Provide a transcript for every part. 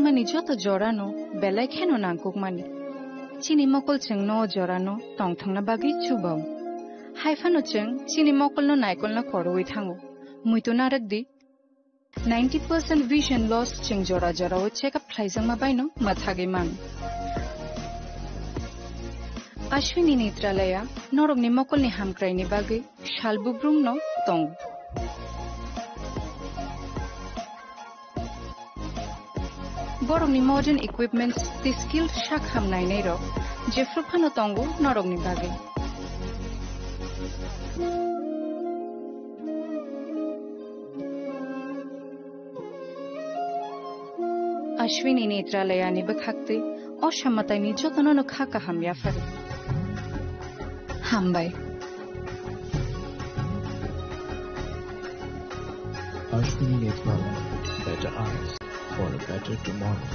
mani joto jorano belai kheno nangkuk mani chini mokol cheng no jorano tongthang na bagi chubau haifano cheng chini mokol no naikol na koroi thango muito narak di 90% vision loss cheng jora jora o check up thlaijang ma baino mathage man Ashwini Netralaya norok ni mokol ni hamkrai ni bagi shalbubrum no tong borok ni modern equipments the skill shak hamnai nei ro jefru phano tongo norok ni bagi Ashwini Netralaya ni bakhakte o shamatai ni jotono no khaka hamya fare hambai Ashwini Netralaya, better eyes for a better tomorrow.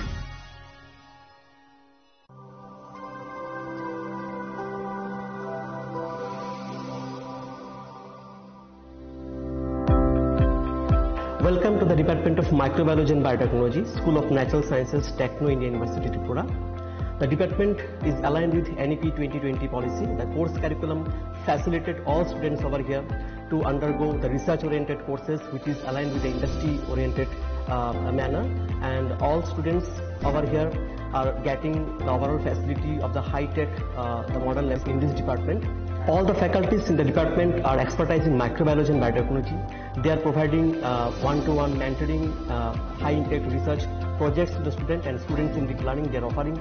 Welcome to the Department of Microbiology and Biotechnology, School of Natural Sciences, Techno India University, Tripura. The department is aligned with NEP 2020 policy. The course curriculum facilitated all students over here to undergo the research-oriented courses, which is aligned with the industry-oriented manner. And all students over here are getting the overall facility of the high-tech, the modern labs in this department. All the faculties in the department are expertise in microbiology and biotechnology. They are providing one-to-one mentoring, high-impact research projects to the students, and students in deep learning they are offering,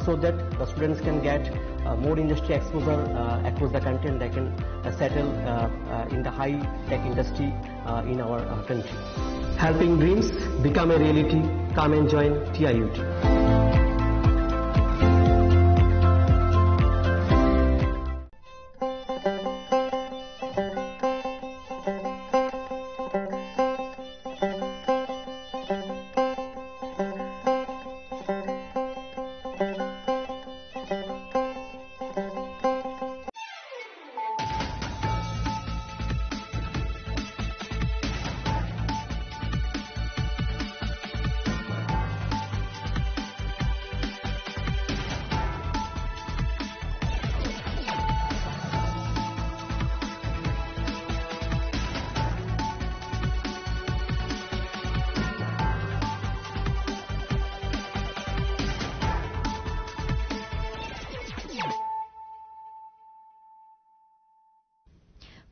so that the students can get more industry exposure across the country, and they can settle in the high-tech industry in our country. Helping dreams become a reality. Come and join TIUT.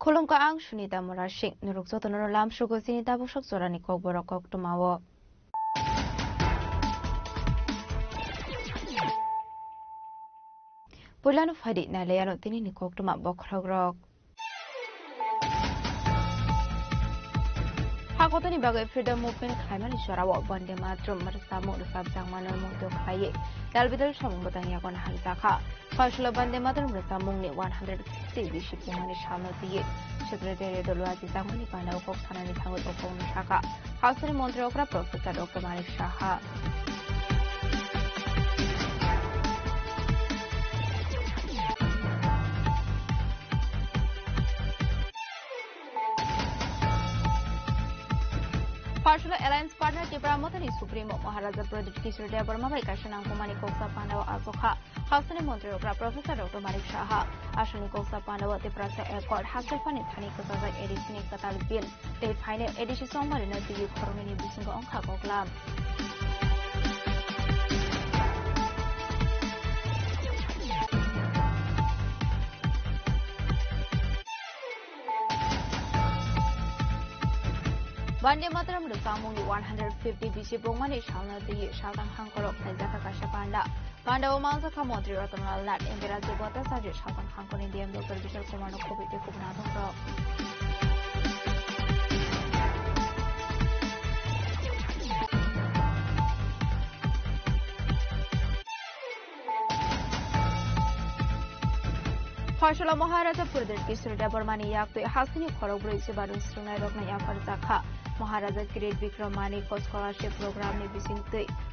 Kolong ka ang Sunita Morashik nuruk soto nuro lam shugo sinita busok sorani kok borokok tumawo. Pulano fadi na layano tini ni kok tuma bokrogrok. Hakoto ni bagai freedom movement kaiman iswarawo bande matrum marsamu rusab jangmano mungto khaye. Dalbidal shamung batang yakon halzaka. Fashla bande matrum rusamung ni 150 bishop mani shamno diye. Secretary Dolwazi Zamani Pandau Kok Sanani Tangut Okong Shaka. House Montreokra Professor Dr. Malik Shaha. Partial Alliance Partner Tipramotani Supremo Maharaja Project Kisur Deborah Kashanang Kumani Koksa Pandava Asoka. House Montreokra Professor Dr. Malik Shaha. Ashani Koksa Pandava Tiprasa Airport Hasselfan Thani Kosa Edison Katal Bill. They find edition somewhere in the Koromini Bisingo on Kakoklam. Bande Matram Rusamuni 150 BC Bomani Shana the Shatang Hankorok Zaka Kashapanda. Panda Omanza Kamotri Ratamal Lat and the Razabota Sajid Shatang Hankor in the Emdo Visual Command of Kobe Kubanado. Partial Maharaja Purder Kisur Debormani Yak to Hasini Korobri Sibarun Strunai of Nayafar Zaka. Maharaja Great Vikramani for Scholarship Program Nibising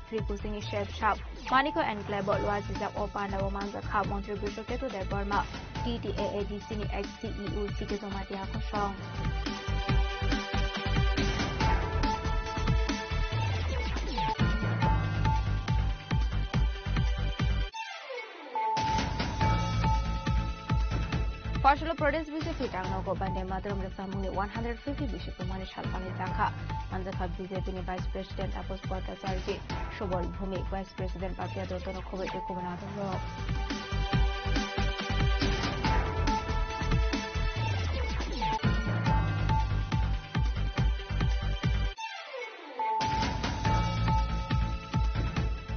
Free Chef Shop. Maniko and Glebot Wazizak Opana Omanza Ka contribution to the Burma. TTAADC XCEU Sikizomati Akosong. Partial Pradesh BJP Tangnogo Bande Mataram Rasamuni 150 Bishop Mani Shalpani Zaka, Manjaka BJP Vice President Tapos Bhattacharya, Shobal Bhumi, Vice President Bhatia Dotono Kobe Kumanado.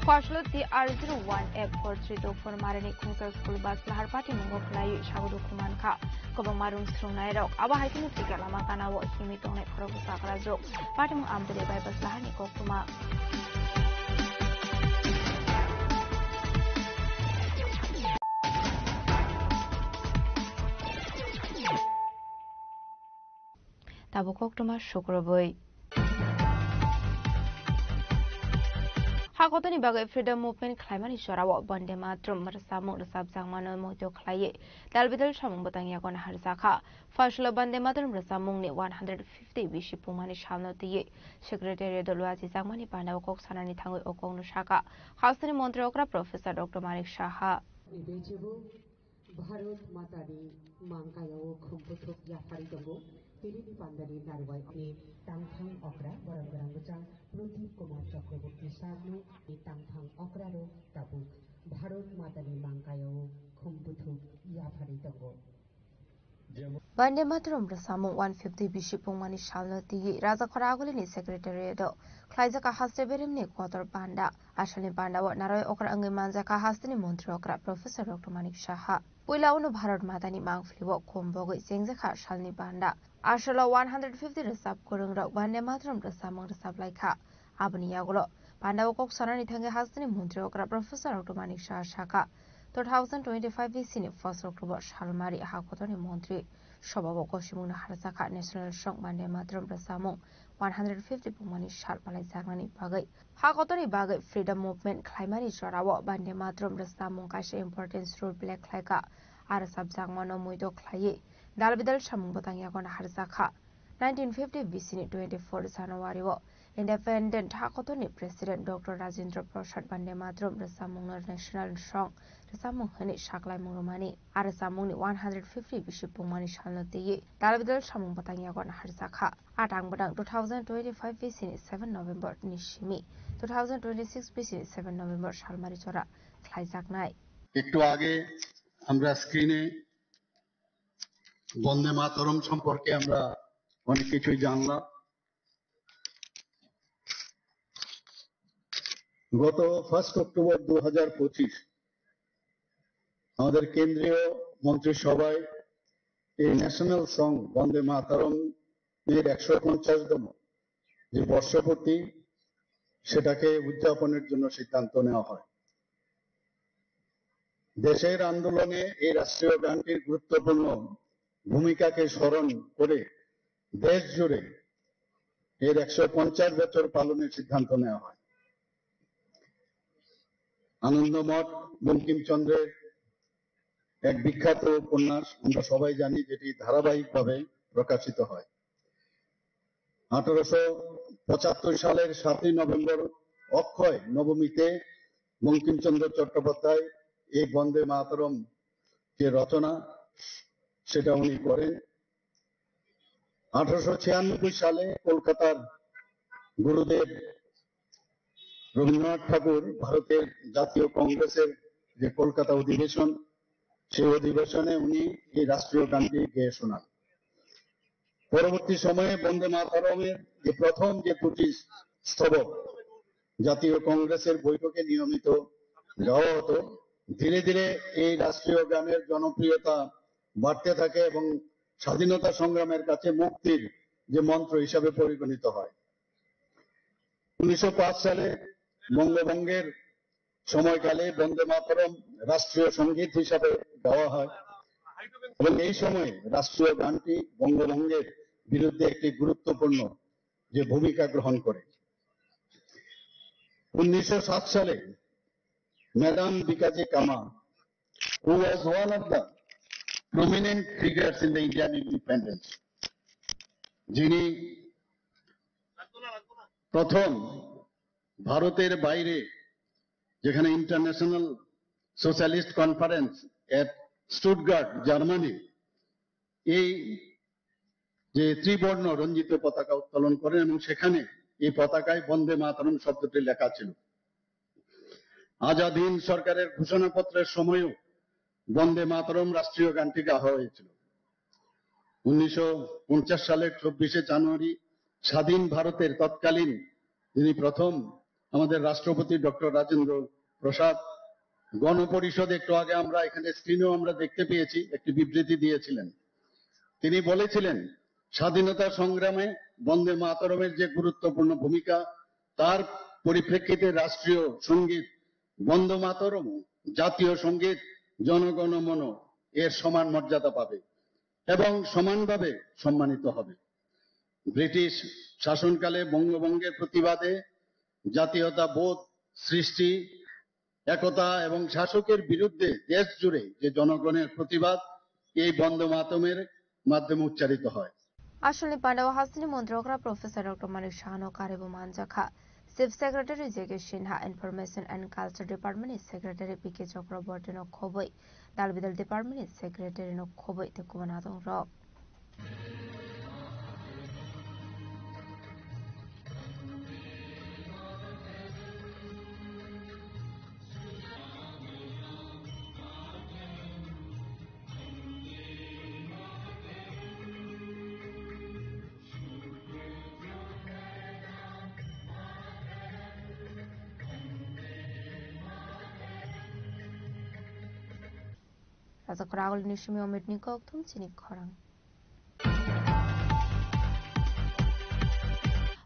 Partial TR01F432 Marani Kunsa School Bus Lahar Party Mungoklai Shagudu Kumanka, Kobamarun Strunai, Aba Hiking Tikalama Kana, Himitone Krokusakarazo, Patim Amdre by Baslahani Kokuma. Tabukokuma Shukroboy. Hakotoni bagai freedom movement klaimani Sharawa Bande Matrum Marsamu Sabzamano Moto Klaye Dalbidal Shamung Botania Gon Harzaka Fashla Bande Matrum Rasamuni 150 Bishipumani Shalnoti Secretary Doluazi Zamani Panda Kok Sanani Tango Okong Shaka Houston Montreokra Professor Dr. Manik Shaha Bharat Matari Mankayo Kumputuk Yapari Dongo Pilini Pandari Narwai Tangthang Okra Barang Bujang Ruti Kumar Chakraborty Sagnu Tangthang Okra Ro Tabuk Bharat Matari Mankayo Kumputuk Yapari Dongo Bande Matrum Rasamu 150 Bishopung Mani Shalnoti Raza Koragulini Secretary Do Klaizaka Hasteberim Ni Quarter Banda Ashani Banda Wat Naroy Okra Angimanzaka Hastini Montreokra Professor Dr. Manik Shaha Puilauno Bharat Matani Mangfliwo Kombogo Sengzaka Shalni Banda Ashala 150 Rasab Kurung Bande Matrum Rasamung Rasab Laika Abani Yagulo Banda Okok Sanani Tangi Hastini Montreokra Professor Dr. Manik Shaka 2025 Visini 1st October Shalmari Hakotoni Montri Shobabo Koshimuna Harzaka National Shong Bande Matrum Rasamung 150 Pumani Shal Palazangani Bagai Hakotoni Bagai Freedom Movement Klaimari Jorawa Bande Matrum Rasamung Kasha Importance Rule Black Laika Arasab Zangmano Muido Klaye Dalbidal Shamung Botanyakon Harzaka 1950 Visini 24 January Independent Hakotoni President Dr. Rajendra Prasad Bande Matrum Rasamung National Shong Rasamung Hani Shaklai Murumani Arasamuni 150 Bishopumani Shalnoti Dalbidal Shamung Botanyakon Harzaka Atang Badang 2025 Visini 7 November Nishimi 2026 Visini 7 November Shalmari Chora Klaizak Nai একটু আগে আমরা স্ক্রিনে বন্দে মাতরম সম্পর্কে আমরা অনেক কিছুই জানলাম গত 1 অক্টোবর 2025 আমাদের কেন্দ্রীয় মন্ত্রিসভায় এই ন্যাশনাল সং বন্দে মাতরম এর 150তম যে বর্ষপূর্তি সেটাকে উদযাপনের জন্য সিদ্ধান্ত নেওয়া হয় দেশের আন্দোলনে এই রাষ্ট্রীয় গানটির গুরুত্বপূর্ণ ভূমিকাকে স্মরণ করে দেশ জুড়ে এর 150 বছর পালনের সিদ্ধান্ত নেওয়া হয় আনন্দমঠ বঙ্কিমচন্দ্রের এক বিখ্যাত উপন্যাস আমরা সবাই জানি যেটি ধারাবাহিকভাবে প্রকাশিত হয় 1875 সালের 7 নভেম্বর অক্ষয় নবমীতে বঙ্কিমচন্দ্র চট্টোপাধ্যায় এই বন্দে মাতরম যে রচনা সেটা উনি করেন 1896 সালে কলকাতার গুরুদেব রবীন্দ্রনাথ ঠাকুর ভারতের জাতীয় কংগ্রেসের যে কলকাতা অধিবেশন সেই অধিবেশনে উনি এই রাষ্ট্রীয় গানটি গেয়ে শোনান পরবর্তী সময়ে বন্দে মাতরমের যে প্রথম যে দুটি স্তবক জাতীয় কংগ্রেসের বৈঠকে নিয়মিত গাওয়া হতো ধীরে ধীরে এই রাষ্ট্রীয় গানের জনপ্রিয়তা বাড়তে থাকে এবং স্বাধীনতা সংগ্রামের কাছে মুক্তির যে মন্ত্র হিসাবে পরিগণিত হয় 1905 সালে বঙ্গভঙ্গের সময়কালে বন্দে মাতরম রাষ্ট্রীয় সঙ্গীত হিসাবে গাওয়া হয় এবং এই সময়ে রাষ্ট্রীয় গানটি বঙ্গভঙ্গের বিরুদ্ধে একটি গুরুত্বপূর্ণ যে ভূমিকা গ্রহণ করে 1907 সালে ম্যাডাম বিকাজি কামা who was one of the prominent figures in the Indian independence যিনি প্রথম ভারতের বাইরে যেখানে ইন্টারন্যাশনাল সোশ্যালিস্ট কনফারেন্স এট স্টুটগার্ট জার্মানি এই যে ত্রিবর্ণ রঞ্জিত পতাকা উত্তোলন করেন এবং সেখানে এই পতাকায় বন্দে মাতরম শব্দটি লেখা ছিল। আজাদ হিন্দ সরকারের ঘোষণাপত্রের সময়ও বন্দে মাতরম রাষ্ট্রীয় গানটি গাওয়া হয়েছিল। 1949 সালের 24শে জানুয়ারি স্বাধীন ভারতের তৎকালীন যিনি প্রথম আমাদের রাষ্ট্রপতি ডক্টর রাজেন্দ্র প্রসাদ গণপরিষদ, একটু আগে আমরা এখানে স্ক্রিনেও আমরা দেখতে পেয়েছি, একটি বিবৃতি দিয়েছিলেন। তিনি বলেছিলেন স্বাধীনতা সংগ্রামে বন্দে মাতরমের যে গুরুত্বপূর্ণ ভূমিকা, তার পরিপ্রেক্ষিতে রাষ্ট্রীয় সঙ্গীত বন্দে মাতরম জাতীয় সঙ্গীত জনগণ মন এর সমান মর্যাদা পাবে এবং সমানভাবে সম্মানিত হবে। ব্রিটিশ শাসনকালে বঙ্গভঙ্গের প্রতিবাদে জাতীয়তা বোধ সৃষ্টি, একতা এবং শাসকের বিরুদ্ধে দেশ জুড়ে যে জনগণের প্রতিবাদ এই বন্দে মাতরমের মাধ্যমে উচ্চারিত হয়। আসলে পান্ডাও হাসিনী মন্ত্রকরা প্রফেসর ডক্টর মানিক শাহানো কারেবো মানজাখা chief secretary J K Sinha information and culture department secretary P K Chakraborty খবই দালবিদাল ডিপার্টমেন্ট সেক্রেটারি খবই তেকুমানা দং রক রাজাকরাগল নিশমি অমিতনি কক্তম চিনি খরাং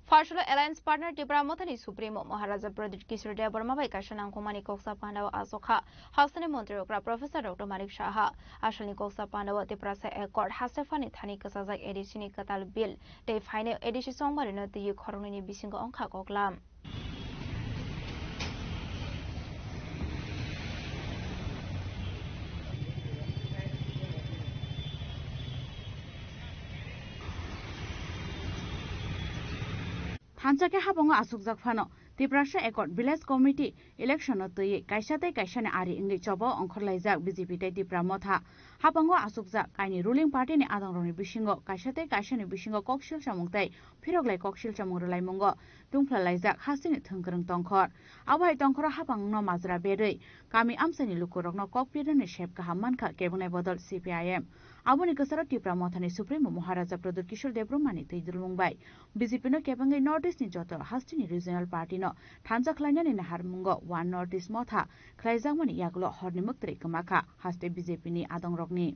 ফার্সুলা অ্যালায়েন্স পার্টনার ত্রিপুরা মথানি সুপ্রিমো মহারাজা প্রদীপ কিশোর দেববর্মা বাই কাশনাং কুমানি কোকসা পান্ডাও আসোখা হাউসনি মন্ত্রী ওকরা প্রফেসর ডক্টর মানিক সাহা আসলনি কোকসা পান্ডাও ত্রিপুরা সে একর্ড হাসেফানি থানি কাসাজাক এডিসিনি কাতাল বিল তে ফাইনে এডিসি সংবারিনো তি খরংনি বিসিংগ অংখা ককলাম थानचाके हाबंग आसुकजाक फानो Tripura accord village committee election तयै काइसाते काइसाने आरि इंगै चबो अंखरलाइजाक बीजेपी तै त्रिपुरा मथा हाबंग आसुकजाक काइनि रुलिंग पार्टीनि आदंरनि बिसिंगो काइसाते काइसानि बिसिंगो कक्सिल सामुंगtai फिरगलाय कक्सिल सामुंग रलाइमंग दुंफ्लालाइजाक हासिनि थंखरं तंखर आबाय तंखर हाबंगनो माजरा बेरै कामी आमसानि लुकुरकनो ककपिरनि शेप गाहाम मानखा केबुनाय बदल सीपीआईएम आबुनि गोसरा त्रिपुरा मथानि सुप्रिमो महाराजा प्रदीप किशोर देबब्रह्मानि तैदुलमुंबाय बीजेपीनो केबंगै नर्थ ईस्टनि जत हास्टिनि रिजनल पार्टीनो थानजा खलायनानि नाहारमुंगो वान नर्थ ईस्ट मथा खलायजाकमानि यागलो हरनि मुक्तरै कमाखा हास्टे बीजेपीनि आदंरकनि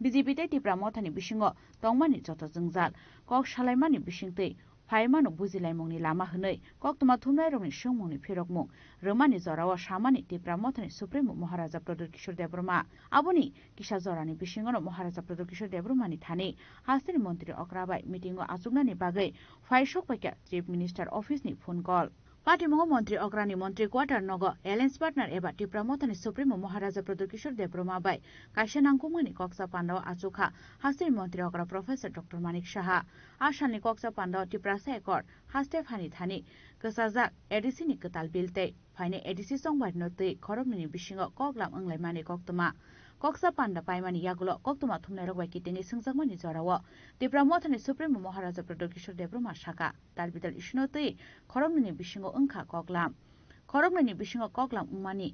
बीजेपी तै त्रिपुरा मथानि बिसिंगो तंमानि जत जोंजाल कक सालायमानि बिसिंतै फाइमानो बुजिलायमुंनि लामा हनै कक्तमा थुमनायरंनि सोंमुंनि फिरकमुं रोमानि जराव सामानि त्रिपुरा मथानि सुप्रिमो महाराजा प्रदीप किशोर देबब्रह्मा आबुनि किसा जरानि बिसिंगनो महाराजा प्रदीप किशोर देबब्रह्मानि थानि हास्टिनि मन्त्री अक्राबाय मिटिंगो आचुकनानि बागै फाइसक पाइका चीफ मिनिस्टर अफिसनि फोन कल पार्टीमंग मंत्री अग्रानी मंत्री क्वार्टर नग एलायन्स पार्टनार एबा त्रिपुरा मथानि सुप्रिमो महाराजा प्रदीप किशोर देबब्रह्मा बाय काइसा नांगकुमानि कक्सा पान्डाव आचुखा हास्टिनि मंत्री अग्रा प्रोफेसर डक्टर मानिक साहा आसामनि कक्सा पान्डाव त्रिपुरा एकर्ड हास्टे फानि थानि गोसाजाक एडिसिनि कताल बिलते फाइने एडिसि संबारनो तै खरमनि बिसिंग कगलाम अंगलायमानि कक्तमा कक्सा पान्डा पाइमानि यागुलो कक्तमा थुमनाय रगबाय किटिंगि संजाकमानि जराव त्रिपुरा मथानि सुप्रिमो महाराजा प्रदीप किशोर देबब्रह्मा साका तालबिदाल इस्नो तै खरमनि बिसिंग अंखा कगलाम खरमनि बिसिंग कगलाम उमानि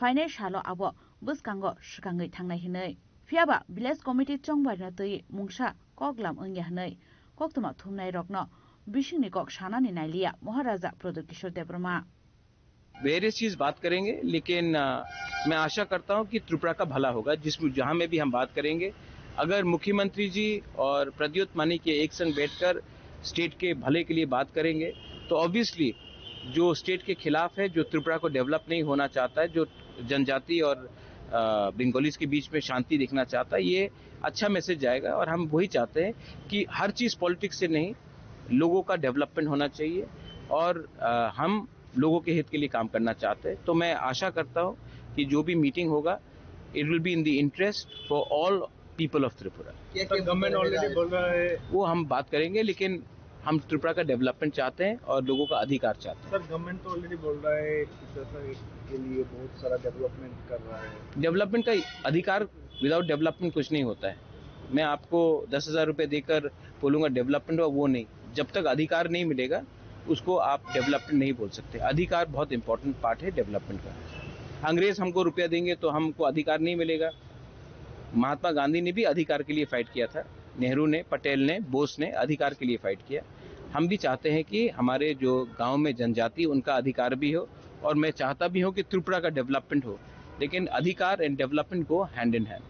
फाइने सालो आबो बुसकांगो सुकांगै थांनाय हिनै फियाबा विलेज कमिटि चंबारनो तै मुंसा कगलाम अंगिया हिनै कक्तमा थुमनाय रगनो बिसिंगनि कक सानानि नाइलिया महाराजा प्रदीप किशोर देबब्रह्मा वेरियस चीज बात करेंगे, लेकिन मैं आशा करता हूं कि त्रिपुरा का भला होगा। जहां में भी हम बात करेंगे, अगर मुख्यमंत्री जी और प्रद्योत मानिक के एक संग बैठकर स्टेट के भले के लिए बात करेंगे तो ऑब्वियसली जो स्टेट के खिलाफ है, जो त्रिपुरा को डेवलप नहीं होना चाहता है, जो जनजाति और बंगालीज के बीच में शांति देखना चाहता है, ये अच्छा मैसेज जाएगा। और हम वही चाहते हैं कि हर चीज पॉलिटिक्स से नहीं, लोगों का डेवलपमेंट होना चाहिए और हम लोगों के हित के लिए काम करना चाहते हैं। तो मैं आशा करता हूं कि जो भी मीटिंग होगा, it will be in the interest for all people of Tripura. Government already बोल रहा है, वो हम बात करेंगे, लेकिन हम त्रिपुरा का डेवलपमेंट चाहते हैं और लोगों का अधिकार चाहते हैं। सर गवर्नमेंट तो ऑलरेडी बोल रहा है के लिए बहुत सारा डेवलपमेंट कर रहा है। डेवलपमेंट का अधिकार, विदाउट डेवलपमेंट कुछ नहीं होता है। मैं आपको 10,000 रुपए देकर बोलूंगा डेवलपमेंट हुआ, वो नहीं। जब तक अधिकार नहीं मिलेगा उसको आप डेवलपमेंट नहीं बोल सकते। अधिकार बहुत इंपॉर्टेंट पार्ट है डेवलपमेंट का। अंग्रेज हमको रुपया देंगे तो हमको अधिकार नहीं मिलेगा। महात्मा गांधी ने भी अधिकार के लिए फाइट किया था, नेहरू ने, पटेल ने, बोस ने अधिकार के लिए फाइट किया। हम भी चाहते हैं कि हमारे जो गांव में जनजाति उनका अधिकार भी हो, और मैं चाहता भी हूं कि त्रिपुरा का डेवलपमेंट हो, लेकिन अधिकार and development go hand in hand.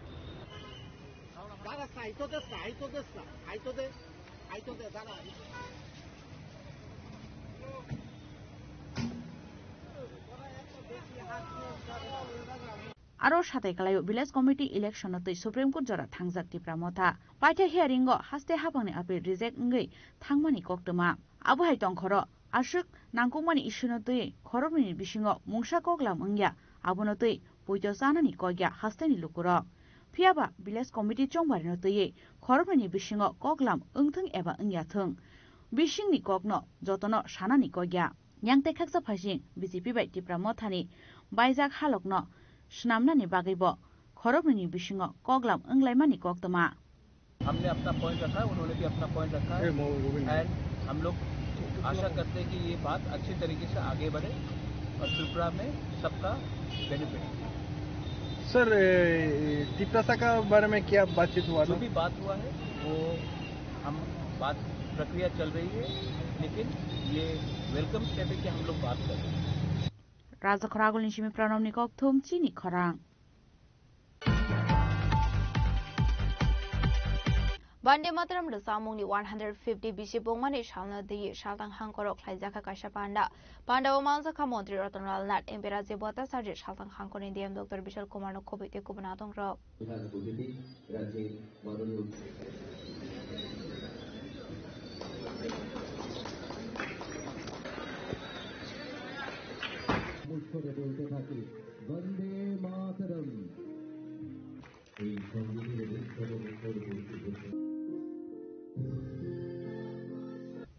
aro satai kalayo village committee election no tui supreme court jora thangjak tipra motha paitha hearing go haste hapangni appeal reject ngai thangmani koktoma abo hai tongkhoro ashuk nangkukmani issue no tui khorokni bisingo mungsa koklam ongya abo no tui poito sanani kogya hasteni lukuro phiaba village committee chongbari no tui khorokni bisingo koklam ongthung eba ongya thung bisingni kokno jotono sanani kogya nyangte khaksa phasing bjp bai tipra mothani baijak halokno स्नामनानि बागैबो खरबनि बिसिङो कगलाम अंगलाइमानि कोक्तमा। हमने अपना point रखा है, उन्होंने भी अपना point रखा है, एंड हम लोग आशा करते हैं कि ये बात अच्छे तरीके से आगे बढ़े और त्रिपुरा में सबका बेनिफिट। सर तिप्रासा का बारे में क्या बातचीत हुआ? जो भी बात हुआ है वो हम बात प्रक्रिया चल रही है, लेकिन ये वेलकम स्टेप है कि हम लोग बात कर रहे हैं। राजा खरागुल निशिमी प्रणवनि कक्थुम चिनी खरां Bande Mataram the Samuni 150 BC Bongmani Shalna the Shaltang Hankoro Klaizaka Kashapanda Panda Omanza Kamontri Rotonal Nat Emperazi Bota Sarge Shaltang Hankor in the Dr. Bishal Kumano Kobite Kubanatong Rob. উৎসবে বলতে থাকি বন্দে মাতরম। এই সঙ্গীতের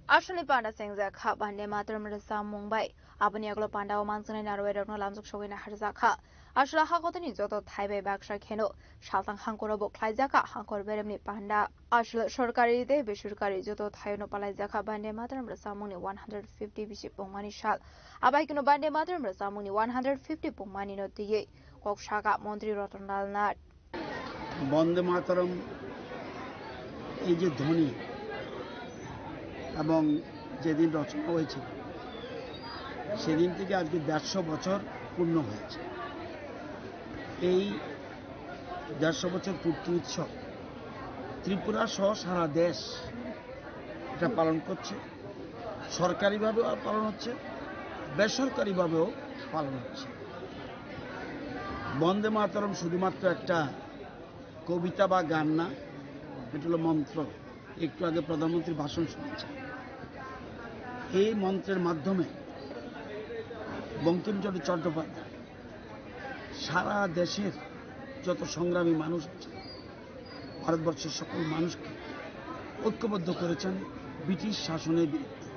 Ashli Panda sings a cup and Mataram the Sam Mumbai. Abaniaglo Panda Omansan and Arway no Lamsuk showing a Harzaka. Ashla Hakotani Zoto Taibe Bakshar Keno, Shaltang Hankorobo Klaizaka, Hankor Beremni Panda, Ashla Shorkari de Bishurkari Zoto Taino Palazaka Bande Mataram the Samuni 150 Bishop Bomani Shal. Abakino Bande Mataram the Samuni 150 Bomani no Tie, Kokshaka Montri Rotondal Nat. বন্দে মাতরম এই যে ধ্বনি এবং যেদিন রচনা হয়েছিল সেদিন থেকে আজকে 150 বছর পূর্ণ হয়েছে। এই 150 বছর পূর্তি উৎসব ত্রিপুরা সহ সারা দেশ এটা পালন করছে। সরকারিভাবেও পালন হচ্ছে, বেসরকারিভাবেও পালন হচ্ছে। বন্দে মাতরম শুধুমাত্র একটা কবিতা বা গান না, এটা হলো মন্ত্র। একটু আগে প্রধানমন্ত্রীর ভাষণ শুনেছেন। এই মন্ত্রের মাধ্যমে বঙ্কিমচন্দ্র চট্টোপাধ্যায় সারা দেশের যত সংগ্রামী মানুষ আছে, ভারতবর্ষের সকল মানুষকে ঐক্যবদ্ধ করেছেন ব্রিটিশ শাসনের বিরুদ্ধে,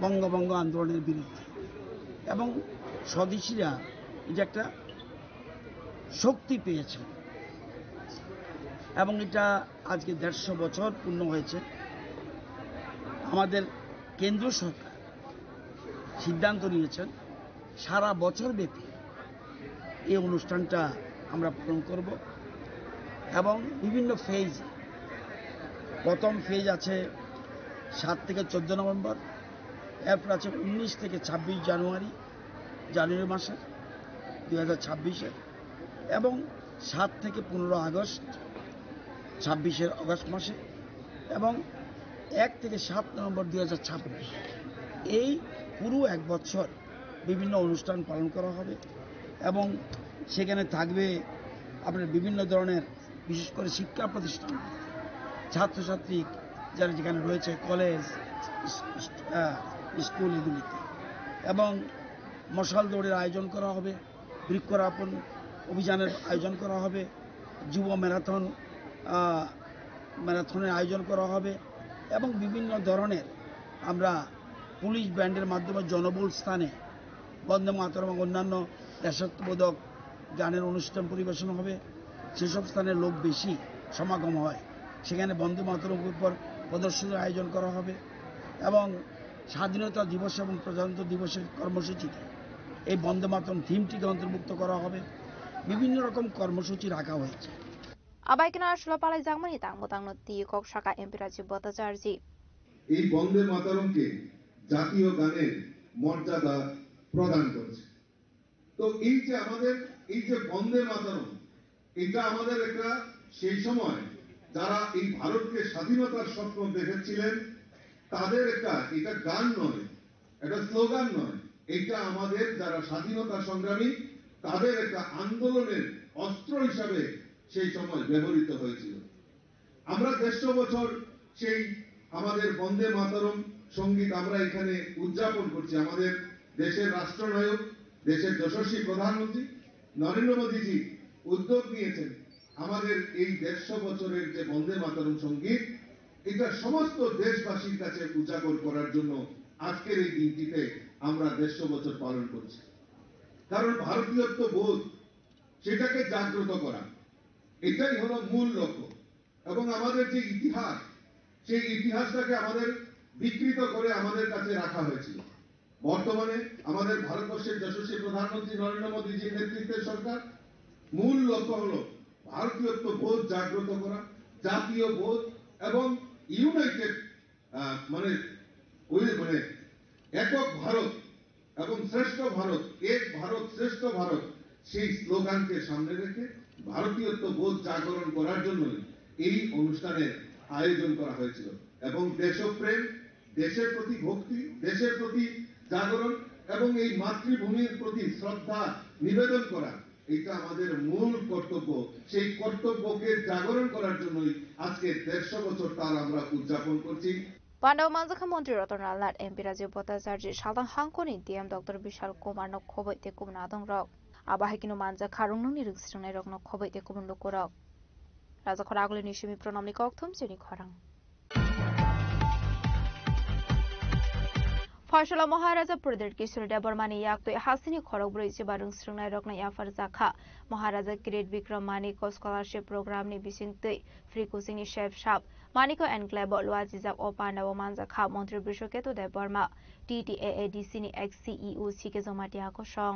বঙ্গভঙ্গ আন্দোলনের বিরুদ্ধে, এবং স্বদেশীরা এই যে একটা শক্তি পেয়েছেন। এবং এটা আজকে 150 বছর পূর্ণ হয়েছে। আমাদের কেন্দ্রীয় সরকার সিদ্ধান্ত নিয়েছেন সারা বছর ব্যাপী এই অনুষ্ঠানটা আমরা পালন করব এবং বিভিন্ন ফেজ। প্রথম ফেজ আছে 7 থেকে 14 নভেম্বর, এরপর আছে 19 থেকে 26 জানুয়ারি মাসে 2026 এবং 7 থেকে 15 আগস্ট 26 আগস্ট মাসে এবং 1 থেকে 7 নভেম্বর 2026। এই পুরো এক বছর বিভিন্ন অনুষ্ঠান পালন করা হবে এবং সেখানে থাকবে আপনার বিভিন্ন ধরনের, বিশেষ করে শিক্ষা প্রতিষ্ঠান, ছাত্রছাত্রী যারা যেখানে রয়েছে, কলেজ, স্কুল, এগুলিতে। এবং মশাল দৌড়ের আয়োজন করা হবে, বৃক্ষরোপণ অভিযানের আয়োজন করা হবে, যুব ম্যারাথনের আয়োজন করা হবে এবং বিভিন্ন ধরনের আমরা পুলিশ ব্যান্ডের মাধ্যমে জনবহুল স্থানে বন্দে মাতরম এবং অন্যান্য দেশাত্মবোধক গানের অনুষ্ঠান পরিবেশন হবে। সেসব স্থানে লোক বেশি সমাগম হয় সেখানে বন্দে মাতরমের উপর প্রদর্শনীর আয়োজন করা হবে এবং স্বাধীনতা দিবস এবং প্রজাতন্ত্র দিবসের কর্মসূচিতে এই বন্দে মাতরম থিমটিকে অন্তর্ভুক্ত করা হবে বিভিন্ন রকম কর্মসূচি রাখা হয়েছে আবাইকনা আসলে পালাই জাগমানি তাংমতাংনো তিকক শাখা এমপি রাজীব ভট্টাচার্য এই বন্দে মাতরমকে জাতীয় গানের মর্যাদা প্রদান করেছে তো এই যে বন্দে মাতরম এটা আমাদের একটা সেই সময় যারা এই ভারতকে স্বাধীনতার স্বপ্ন দেখেছিলেন তাদের এটা গান নয় এটা স্লোগান নয় এটা আমাদের যারা স্বাধীনতা সংগ্রামী তাদের একটা আন্দোলনের অস্ত্র হিসাবে সেই সময় ব্যবহৃত হয়েছিল আমরা 150 বছর সেই আমাদের বন্দে মাতরম সঙ্গীত আমরা এখানে উদযাপন করছি আমাদের দেশের রাষ্ট্রনায়ক দেশের যশস্বী প্রধানমন্ত্রী নরেন্দ্র মোদীজি উদ্যোগ নিয়েছেন আমাদের এই 150 বছরের যে বন্দে মাতরম সঙ্গীত এটা সমস্ত দেশবাসীর কাছে উজাগর করার জন্য আজকের এই দিনটিতে আমরা 150 বছর পালন করছি কারণ ভারতীয়ত্ব বোধ সেটাকে জাগ্রত করা এটাই হলো মূল লক্ষ্য এবং আমাদের যে ইতিহাস সেই ইতিহাসটাকে আমাদের বিকৃত করে আমাদের কাছে রাখা হয়েছিল বর্তমানে আমাদের ভারতবর্ষের যশস্বী প্রধানমন্ত্রী নরেন্দ্র মোদীজির নেতৃত্বের সরকার মূল লক্ষ্য হলো ভারতীয়ত্ব বোধ জাগ্রত করা জাতীয় বোধ এবং ইউনাইটেড মানে একক ভারত এবং শ্রেষ্ঠ ভারত এক ভারত শ্রেষ্ঠ ভারত সেই স্লোগানকে সামনে রেখে ভারতীয়ত্ব বোধ জাগরণ করার জন্য এই অনুষ্ঠানের আয়োজন করা হয়েছিল এবং দেশপ্রেম দেশের প্রতি ভক্তি দেশের প্রতি জাগরণ এবং এই মাতৃভূমির প্রতি শ্রদ্ধা নিবেদন করা এটা আমাদের মূল কর্তব্য সেই কর্তব্যকে জাগরণ করার জন্যই আজকে 150 বছর তার আমরা উদযাপন করছি পান্ডব মানজাখা মন্ত্রী রতনলাল নাথ এমপি রাজীব ভট্টাচার্য সালতাং হাংকনি ডিএম ডক্টর বিশাল কুমার নক খবই তে কুমনা দং রক আবাহাইকিনো মানজাখা রংনংনি রুংস্রিংনাই রক নক খবই তে কুমন লুকরক রাজাখরা আগলিনি সিমি প্রণামনি ককথুম চিনি খরাং ফয়সলা মহারাজা প্রদেশ কিশোর দেববর্মানি ইয়াকতৈ হাসিনি খরকব্রৈ চিবা রুংস্রিংনাই রকনাই आफार जाखा महाराजा किरीट विक्रम मानिको स्कॉलरशिप प्रोग्राम नि बिसिंगतै फ्री कोचिंग नि शेफ शाप मानिको एनक्लेव लुआजिजाब ओ पांडव मानजाखा मंत्री बृषकेतु देबबर्मा टीटीएएडीसी नि एक्स सीईओ सिके जमाटियाको सं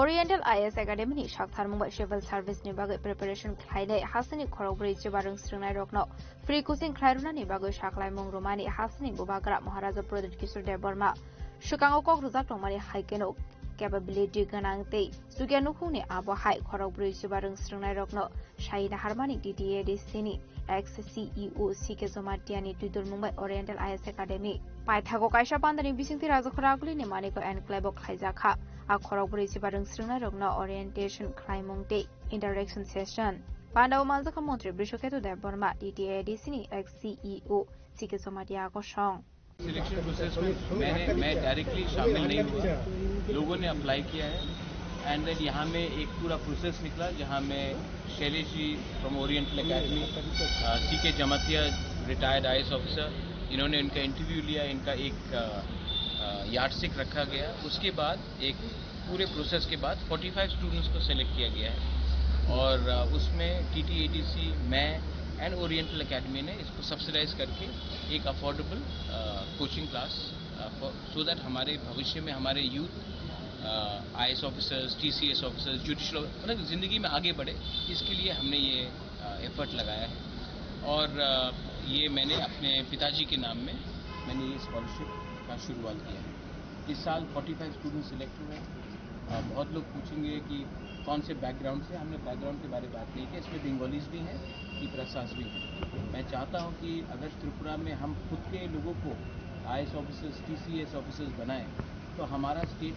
ओरिएंटल आईएएस एकेडमी नि साक्थार मुंबई सिविल सर्विस नि बागै प्रिपरेशन खाइले हासिनि खरगब्रै चिबारं स्रिंनाय रकनो फ्री कोचिंग खाइरुना नि बागै साखलाय मंग्रुमानि हासिनि बुबाग्रा महाराजा प्रदीप किशोर देबबर्मा सुकांगो कक रुजाक टंमानि हाइकेनो कैपेबिलिटी गनांगतै सुग्यानुखुनि आबहाय खरगब्रै चिबारं स्रिंनाय रकनो शाहिदा हारमानि टीटीएडीसी नि एक्स सीईओ सिके जमाटियानि ट्विटर मुंबई ओरिएंटल आईएएस एकेडमी पाइथागो कायसा बान्दानि बिसिंथि राजखरागुलिनि मानिको एनक्लेव खाइजाखा खरगब्रै चिबारं स्रिंनाय रकनो ओरिएंटेशन खाइमुंगते इंटरेक्शन सेशन पांडव मानजाखा मंत्री बृषकेतु देबबर्मा टीटीएडीसी नि एक्स सीईओ सिके जमाटियाको सं सिलेक्शन प्रोसेस में मैं डायरेक्टली शामिल नहीं हुआ लोगों ने अप्लाई किया है एंड देन यहाँ में एक पूरा प्रोसेस निकला जहाँ में Shailesh ji from oriental academy C K Jamatia retired IAS officer इन्होंने इनका इंटरव्यू लिया इनका एक यार्डस्टिक रखा गया उसके बाद एक पूरे प्रोसेस के बाद 45 स्टूडेंट्स को सेलेक्ट किया गया है और उसमें टीटीएडीसी मैं एंड ओरिएंटल एकेडमी ने इसको सब्सिडाइज करके एक affordable coaching class so that हमारे भविष्य में हमारे youth IAS officers TCS officers judicial मतलब ज़िंदगी में आगे बढ़े इसके लिए हमने ये एफर्ट लगाया है और ये मैंने अपने पिताजी के नाम में मैंने ये स्कॉलरशिप का शुरुआत किया है इस साल 45 स्टूडेंट सिलेक्ट हुए हैं बहुत लोग पूछेंगे कि कौन से बैकग्राउंड से हमने बैकग्राउंड के बारे में बात नहीं की इसमें बंगालीज भी हैं त्रिपुरासास भी हैं मैं चाहता हूं कि अगर त्रिपुरा में हम खुद के लोगों को आईएएस ऑफिसर्स टीसीएस ऑफिसर्स बनाएं तो हमारा स्टेट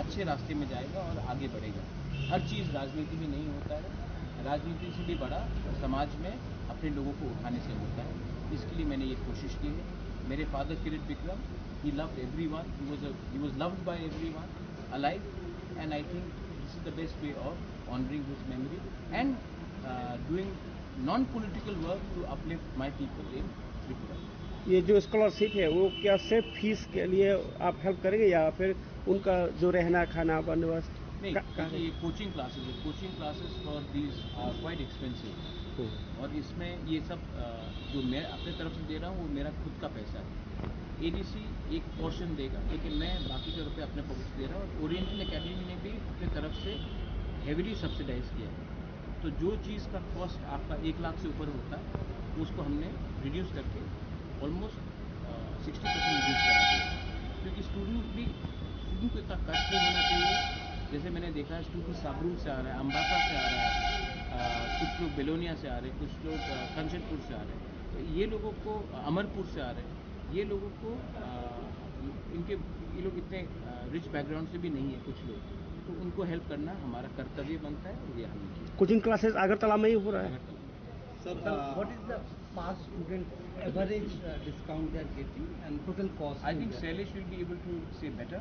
अच्छे रास्ते में जाएगा और आगे बढ़ेगा हर चीज़ राजनीति में नहीं होता है राजनीति से भी बड़ा समाज में अपने लोगों को उठाने से होता है इसके लिए मैंने ये कोशिश की है मेरे father Kirit Vikram he loved everyone he was loved by everyone alive and I think this is the best way of honoring his memory and doing non-political work to uplift my people in Tripura. ये जो scholarship है वो क्या सिर्फ fees के लिए आप help करेंगे या फिर उनका जो रहना खाना बंदोबस्त? नहीं, ये coaching classes for these are quite expensive, और इसमें ये सब जो मैं अपने तरफ से दे रहा हूँ वो मेरा खुद का पैसा है। एडीसी एक पोर्शन देगा, लेकिन मैं बाकी के रुपये अपने पॉकेट से दे रहा हूँ। और ओरिएंटल एकेडमी ने भी अपने तरफ से हेविली सब्सिडाइज किया है। तो जो चीज़ का कॉस्ट आपका 1 लाख से ऊपर होता है उसको हमने रिड्यूस करके ऑलमोस्ट 60% रिड्यूस करा दिया, क्योंकि स्टूडेंट को इतना कष्ट नहीं होना चाहिए। जैसे मैंने देखा है स्टूडेंट साबरूम से आ रहा है, अम्बासा से आ रहा है, कुछ लोग बेलोनिया से आ रहे हैं, कुछ लोग कंचनपुर से आ रहे हैं, तो ये लोगों को अमरपुर से आ रहे हैं, ये लोगों को ये लोग इतने रिच बैकग्राउंड से भी नहीं है कुछ लोग, तो उनको हेल्प करना हमारा कर्तव्य बनता है, और ये हमने किया। कोचिंग क्लासेस अगरतला में ही हो रहा है। What is the past student average discount they are getting and total cost? I think Shailesh will be able to say better,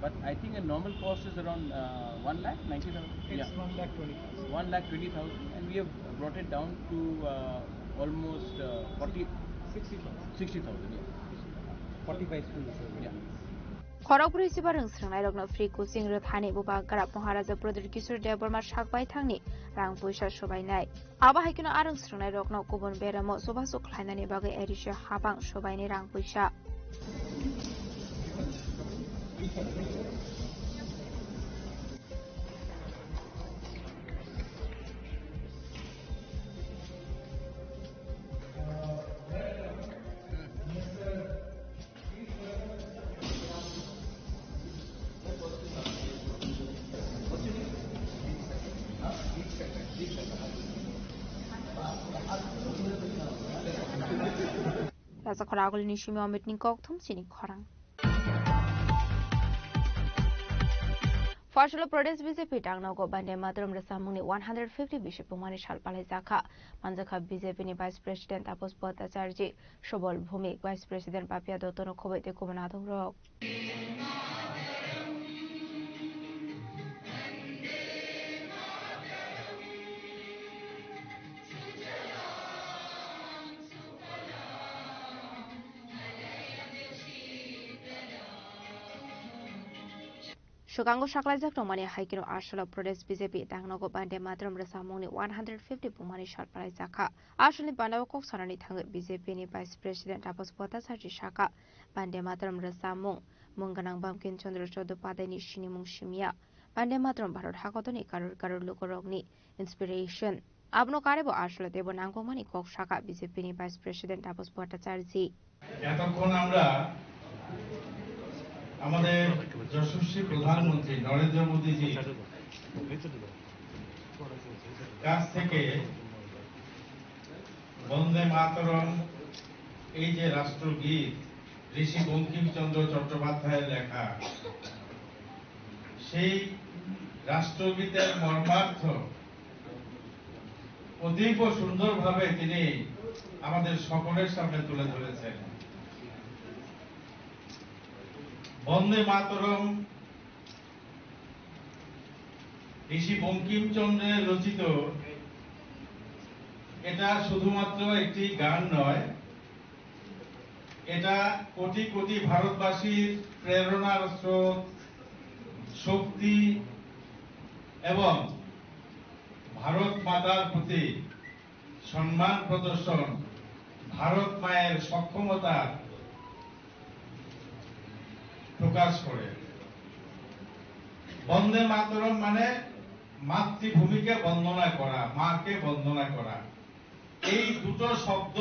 but I think a normal cost is around 1,90,000. It's 1,20,000. 1,20,000, and we have brought it down to almost 60,000. Yeah. 45 students. Yeah. खरगपुर सिबारं स्रंनाय रगनो free coaching रथानि बुबा गराब महाराजा प्रदीप किशोर देवबर्मा सागबाय थांनि रां पैसा सबायनाय आबा हायकनो आरं स्रंनाय रगनो गुबुन बेरामो सबासो खायनानि बागै एरिसे हाबां सबायनि रां पैसा Rasa Koragul Nishimi Omit Nikoktum Sini Korang. Fashalo Pradesh BJP Tangnago Bande Matram Rasamuni 150 Bishop Umani Shalpale Zaka, Manzaka BJP Vice President Apos Bhattacharjee, Shobol Bhumik, Vice President Papia Dotono Kobete Kumanadong Rok. Shugango Shaklajak Romani Haikino Ashalo Pradesh BJP Tangnago Bande Matram Rasamuni 150 Pumani Shalpale Zaka, Ashali Bandawako Sarani Tang BJP Vice President Apos Bhattacharjee Shaka, Bande Matram Rasamung, Munganang Bamkin Chandra Chodo Padani Shinimung Shimia, Bande Matram Barot Hakotoni Karur Lukorogni, Inspiration. Abno Karebo Ashalo Debo Nangomani Kok Shaka BJP Vice President Apos Bhattacharjee. আমাদের যশস্বী প্রধানমন্ত্রী নরেন্দ্র মোদীজি কাছ থেকে বন্দে মাতরম এই যে রাষ্ট্রগীত ঋষি বঙ্কিমচন্দ্র চট্টোপাধ্যায়ের লেখা সেই রাষ্ট্রগীতের মর্মার্থ অতীব সুন্দরভাবে তিনি আমাদের সকলের সামনে তুলে ধরেছেন। বন্দে মাতরম ঋষি বঙ্কিমচন্দ্রের রচিত এটা শুধুমাত্র একটি গান নয়, এটা কোটি কোটি ভারতবাসীর প্রেরণার স্রোত, শক্তি এবং ভারত মাতার প্রতি সম্মান প্রদর্শন, ভারত মায়ের সক্ষমতা প্রকাশ করে। বন্দে মাতরম মানে মাতৃভূমিকে বন্দনা করা, মাকে বন্দনা করা। এই দুটো শব্দ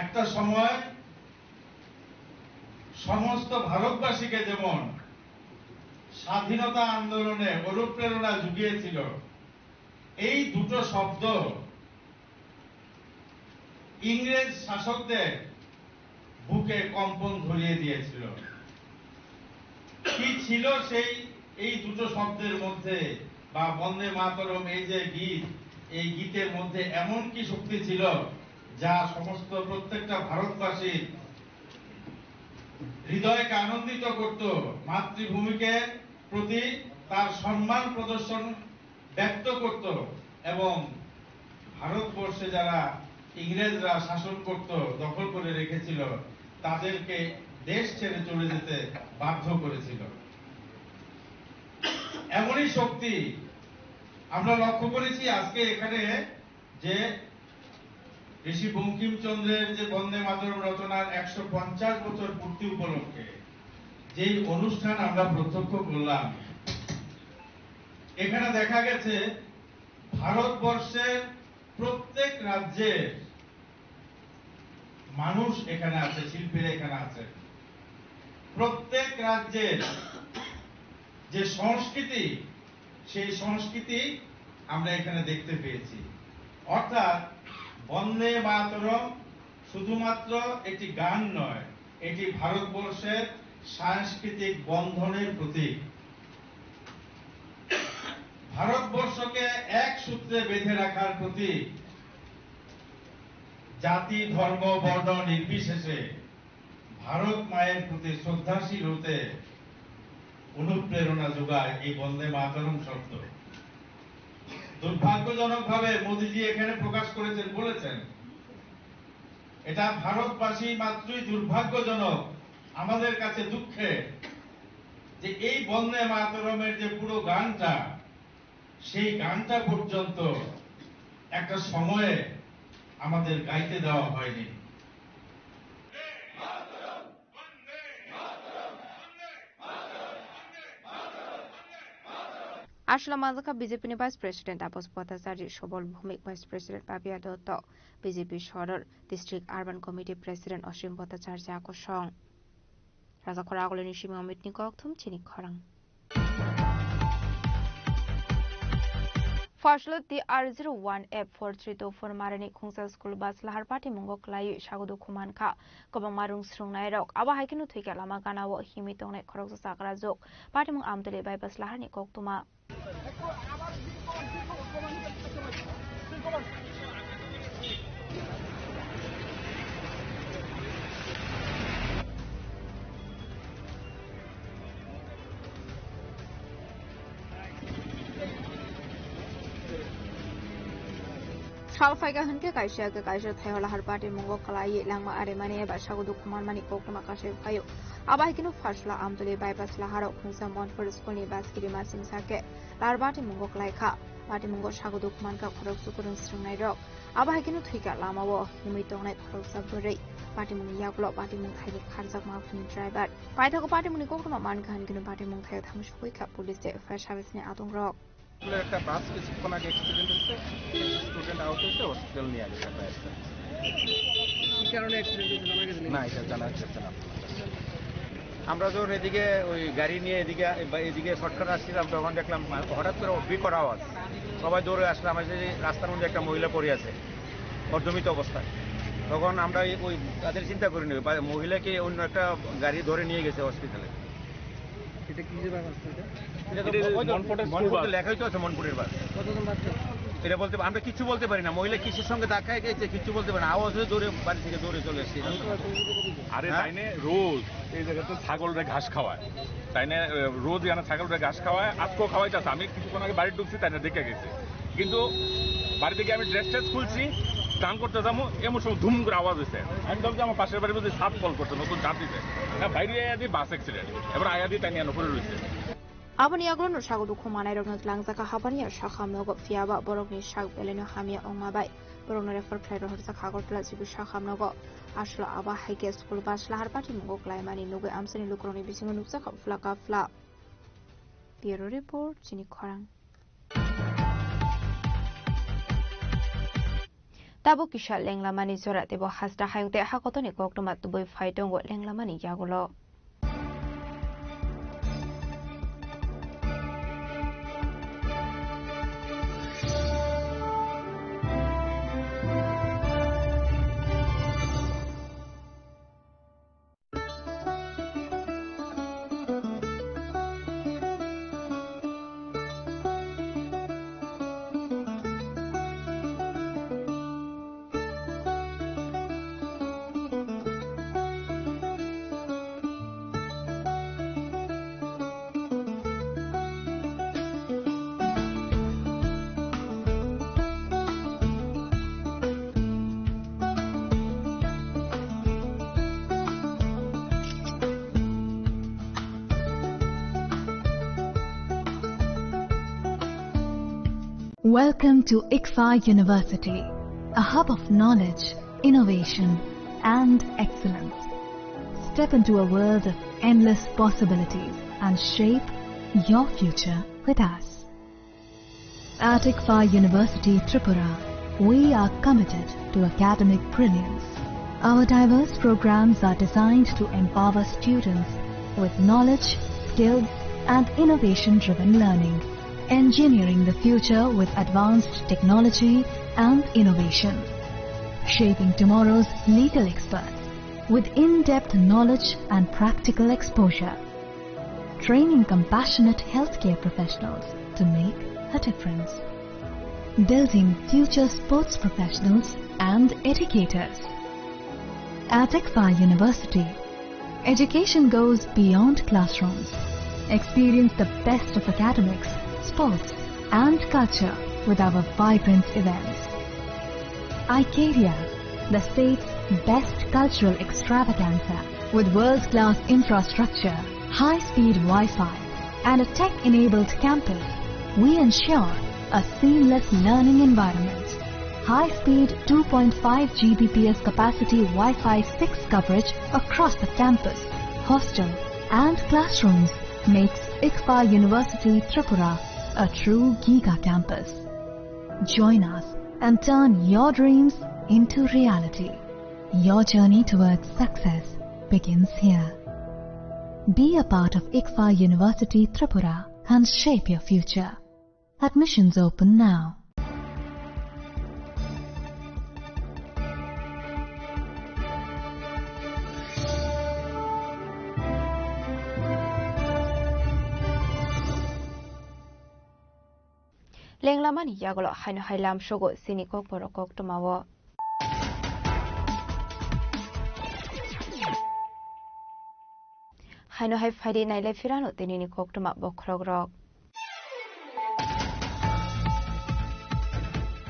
একটা সময় সমস্ত ভারতবাসীকে যেমন স্বাধীনতা আন্দোলনে অনুপ্রেরণা জুগিয়েছিল, এই দুটো শব্দ ইংরেজ শাসকদের বুকে কম্পন ধরিয়ে দিয়েছিল। কি ছিল সেই এই দুটো শব্দের মধ্যে, বা বন্দে মাতরম এই যে গীত, এই গীতের মধ্যে এমন কি শক্তি ছিল যা সমস্ত প্রত্যেকটা ভারতবাসীর হৃদয়কে আনন্দিত করত, মাতৃভূমিকে প্রতি তার সম্মান প্রদর্শন ব্যক্ত করত, এবং ভারতবর্ষে যারা ইংরেজরা শাসন করত, দখল করে রেখেছিল, তাদেরকে দেশ ছেড়ে চলে যেতে বাধ্য করেছিল। এমনই শক্তি আমরা লক্ষ্য করেছি আজকে এখানে যে ঋষি বঙ্কিমচন্দ্রের যে বন্দে মাতরম রচনার 150 বছর পূর্তি উপলক্ষে যে অনুষ্ঠান আমরা প্রত্যক্ষ করলাম, এখানে দেখা গেছে ভারতবর্ষের প্রত্যেক রাজ্যের মানুষ এখানে আছে, শিল্পীরা এখানে আছে। প্রত্যেক রাজ্যের যে সংস্কৃতি, সেই সংস্কৃতি আমরা এখানে দেখতে পেয়েছি। অর্থাৎ বন্দে মাতরম শুধুমাত্র একটি গান নয়, এটি ভারতবর্ষের সাংস্কৃতিক বন্ধনের প্রতীক। ভারতবর্ষকে এক সূত্রে বেঁধে রাখার প্রতীক। জাতি, ধর্ম, বর্ণ নির্বিশেষে ভারত মায়ের প্রতি শ্রদ্ধাশীল হতে অনুপ্রেরণা যোগায় এই বন্দে মাতরম শব্দ। দুর্ভাগ্যজনকভাবে মোদিজি এখানে প্রকাশ করেছেন, বলেছেন এটা ভারতবাসী মাত্রই দুর্ভাগ্যজনক, আমাদের কাছে দুঃখে যে এই বন্দে মাতরমের যে পুরো গানটা, সেই গানটা পর্যন্ত একটা সময়ে আমাদের গাইতে দেওয়া হয়নি। আসলে মাজকা বিজেপিনি vice president Tapas Bhattacharya, Sabal Bhowmik vice president Papiya Dutta, BJP শহর district urban committee president Asim Bhattacharya আকর্ষণ রাজাখরা আগলনি সিমি অমিতনি কক্থম চিনি খরাং Faslo the R01F4324 Marani Kungsa School Bus Lahar Party Mungo Klai Shagudu Kumanka Kobang Marung Strung Nairok Aba Haikinu Twika Lama Ganawo Himitone Korok Sakara Zok Party Mung Amdele by Bus Lahani Koktuma Shalfaiga Hunke Kaisha Kaisha Tayola Harpati Mungo Kalai Langma Aremani Bashagudu Kuman Mani Kokuma Kashe Fayo Abahikinu Fashla Amdule Bypass Laharo Kunsa Montford School Baskiri Masim Sake Larbati Mungo Klaika Pati Mungo Shagudu Kumanka Korok Sukurun Strungairo Abahikinu Twika Lama Wo Himitone Korok Saburi Pati Mung Yaklo Pati Mung Thai Khansak Mafin Driver Paitako Pati Muni Kokuma Mankan Ginu Pati Mung Thai Thamshwika Police Fresh Harvest Adong Rock একটা বাস কিছুক্ষণ আগে accident হয়েছে, student out হয়েছে, hospital নিয়ে গেছে। কি কারণে accident হয়েছে জানা গেছে না, এটা জানা যাচ্ছে না। আমরা যখন এদিকে ওই গাড়ি নিয়ে এদিকে শর্টকাট আসছিলাম, তখন দেখলাম হঠাৎ করে বিকট আওয়াজ, সবাই দৌড়ে আসলাম। আমাদের রাস্তার মধ্যে একটা মহিলা পড়ে আছে অর্ধমিত অবস্থায়। তখন আমরা ওই তাদের চিন্তা করিনি, মহিলাকে অন্য একটা গাড়ি ধরে নিয়ে গেছে হসপিটালে। এটা কি যে বাস এটা? লেখাই তো আছে মনপুরের বাস। কতজন বাচ্চা? এটা বলতে আমরা কিছু বলতে পারি না। মহিলা কিসের সঙ্গে ধাক্কায় গেছে কিছু বলতে পারি না, আওয়াজ হয়ে দৌড়ে বাড়ি থেকে দৌড়ে চলে এসেছি। আরে তাইনে রোজ এই জায়গাতে ছাগলরা ঘাস খাওয়ায়, তাইনে রোজ এখানে ছাগলরা ঘাস খাওয়ায়, আজকেও খাওয়াইতেছে। আমি কিছুক্ষণ আগে বাড়ি ঢুকছি, তাইনে দেখে গেছে। কিন্তু বাড়ি থেকে আমি ড্রেস ট্রেস খুলছি, স্নান করতে যাবো, এমন সময় ধুম করে আওয়াজ হয়েছে। আমি ভাবছি আমার পাশের বাড়ির মধ্যে সাপ কল করছে, নতুন চাপ দিতে। হ্যাঁ, বাইরে আয়া দিয়ে বাস অ্যাক্সিডেন্ট, এবার আয়া দিয়ে তাই নিয়ে উপরে রয়েছে। Abani Agron Shagudu Kumanai Rognos Langzaka Habania Shaka Mogo Fiaba Borogni Shag Beleno Hamia Omabai Borogno refer Claro Sakagor Plazibu Shakam Nogo Ashla Aba Hike School Bus Lahar Party Mogo Klaimani Nugu Amsani Lukroni Bisingo Nupsaka Flaka Fla Bureau Report Chini Korang Tabo Kisha Lenglamani Zora Debo Hasta Hayute Hakotoni Koktomat to Boy Fightongo Lenglamani Yagulo Welcome to ICFA University, a hub of knowledge, innovation, and excellence. Step into a world of endless possibilities and shape your future with us. At ICFA University, Tripura, we are committed to academic brilliance. Our diverse programs are designed to empower students with knowledge, skills, and innovation-driven learning, engineering the future with advanced technology and innovation, shaping tomorrow's legal experts with in-depth knowledge and practical exposure, training compassionate healthcare professionals to make a difference, building future sports professionals and educators. At ICFA University, education goes beyond classrooms. Experience the best of academics, sports, and culture with our vibrant events. ICARIA, the state's best cultural extravaganza, with world-class infrastructure, high-speed Wi-Fi, and a tech-enabled campus, we ensure a seamless learning environment. High-speed 2.5 Gbps capacity Wi-Fi 6 coverage across the campus, hostel, and classrooms makes ICFA University Tripura a true Giga campus. Join us and turn your dreams into reality. Your journey towards success begins here. Be a part of ICFA University Tripura and shape your future. Admissions open now. Lenglaman yagolo haino hailam shogo siniko porokok tomawo. Haino hai fadi naile firano tenini kok toma bokrogrok.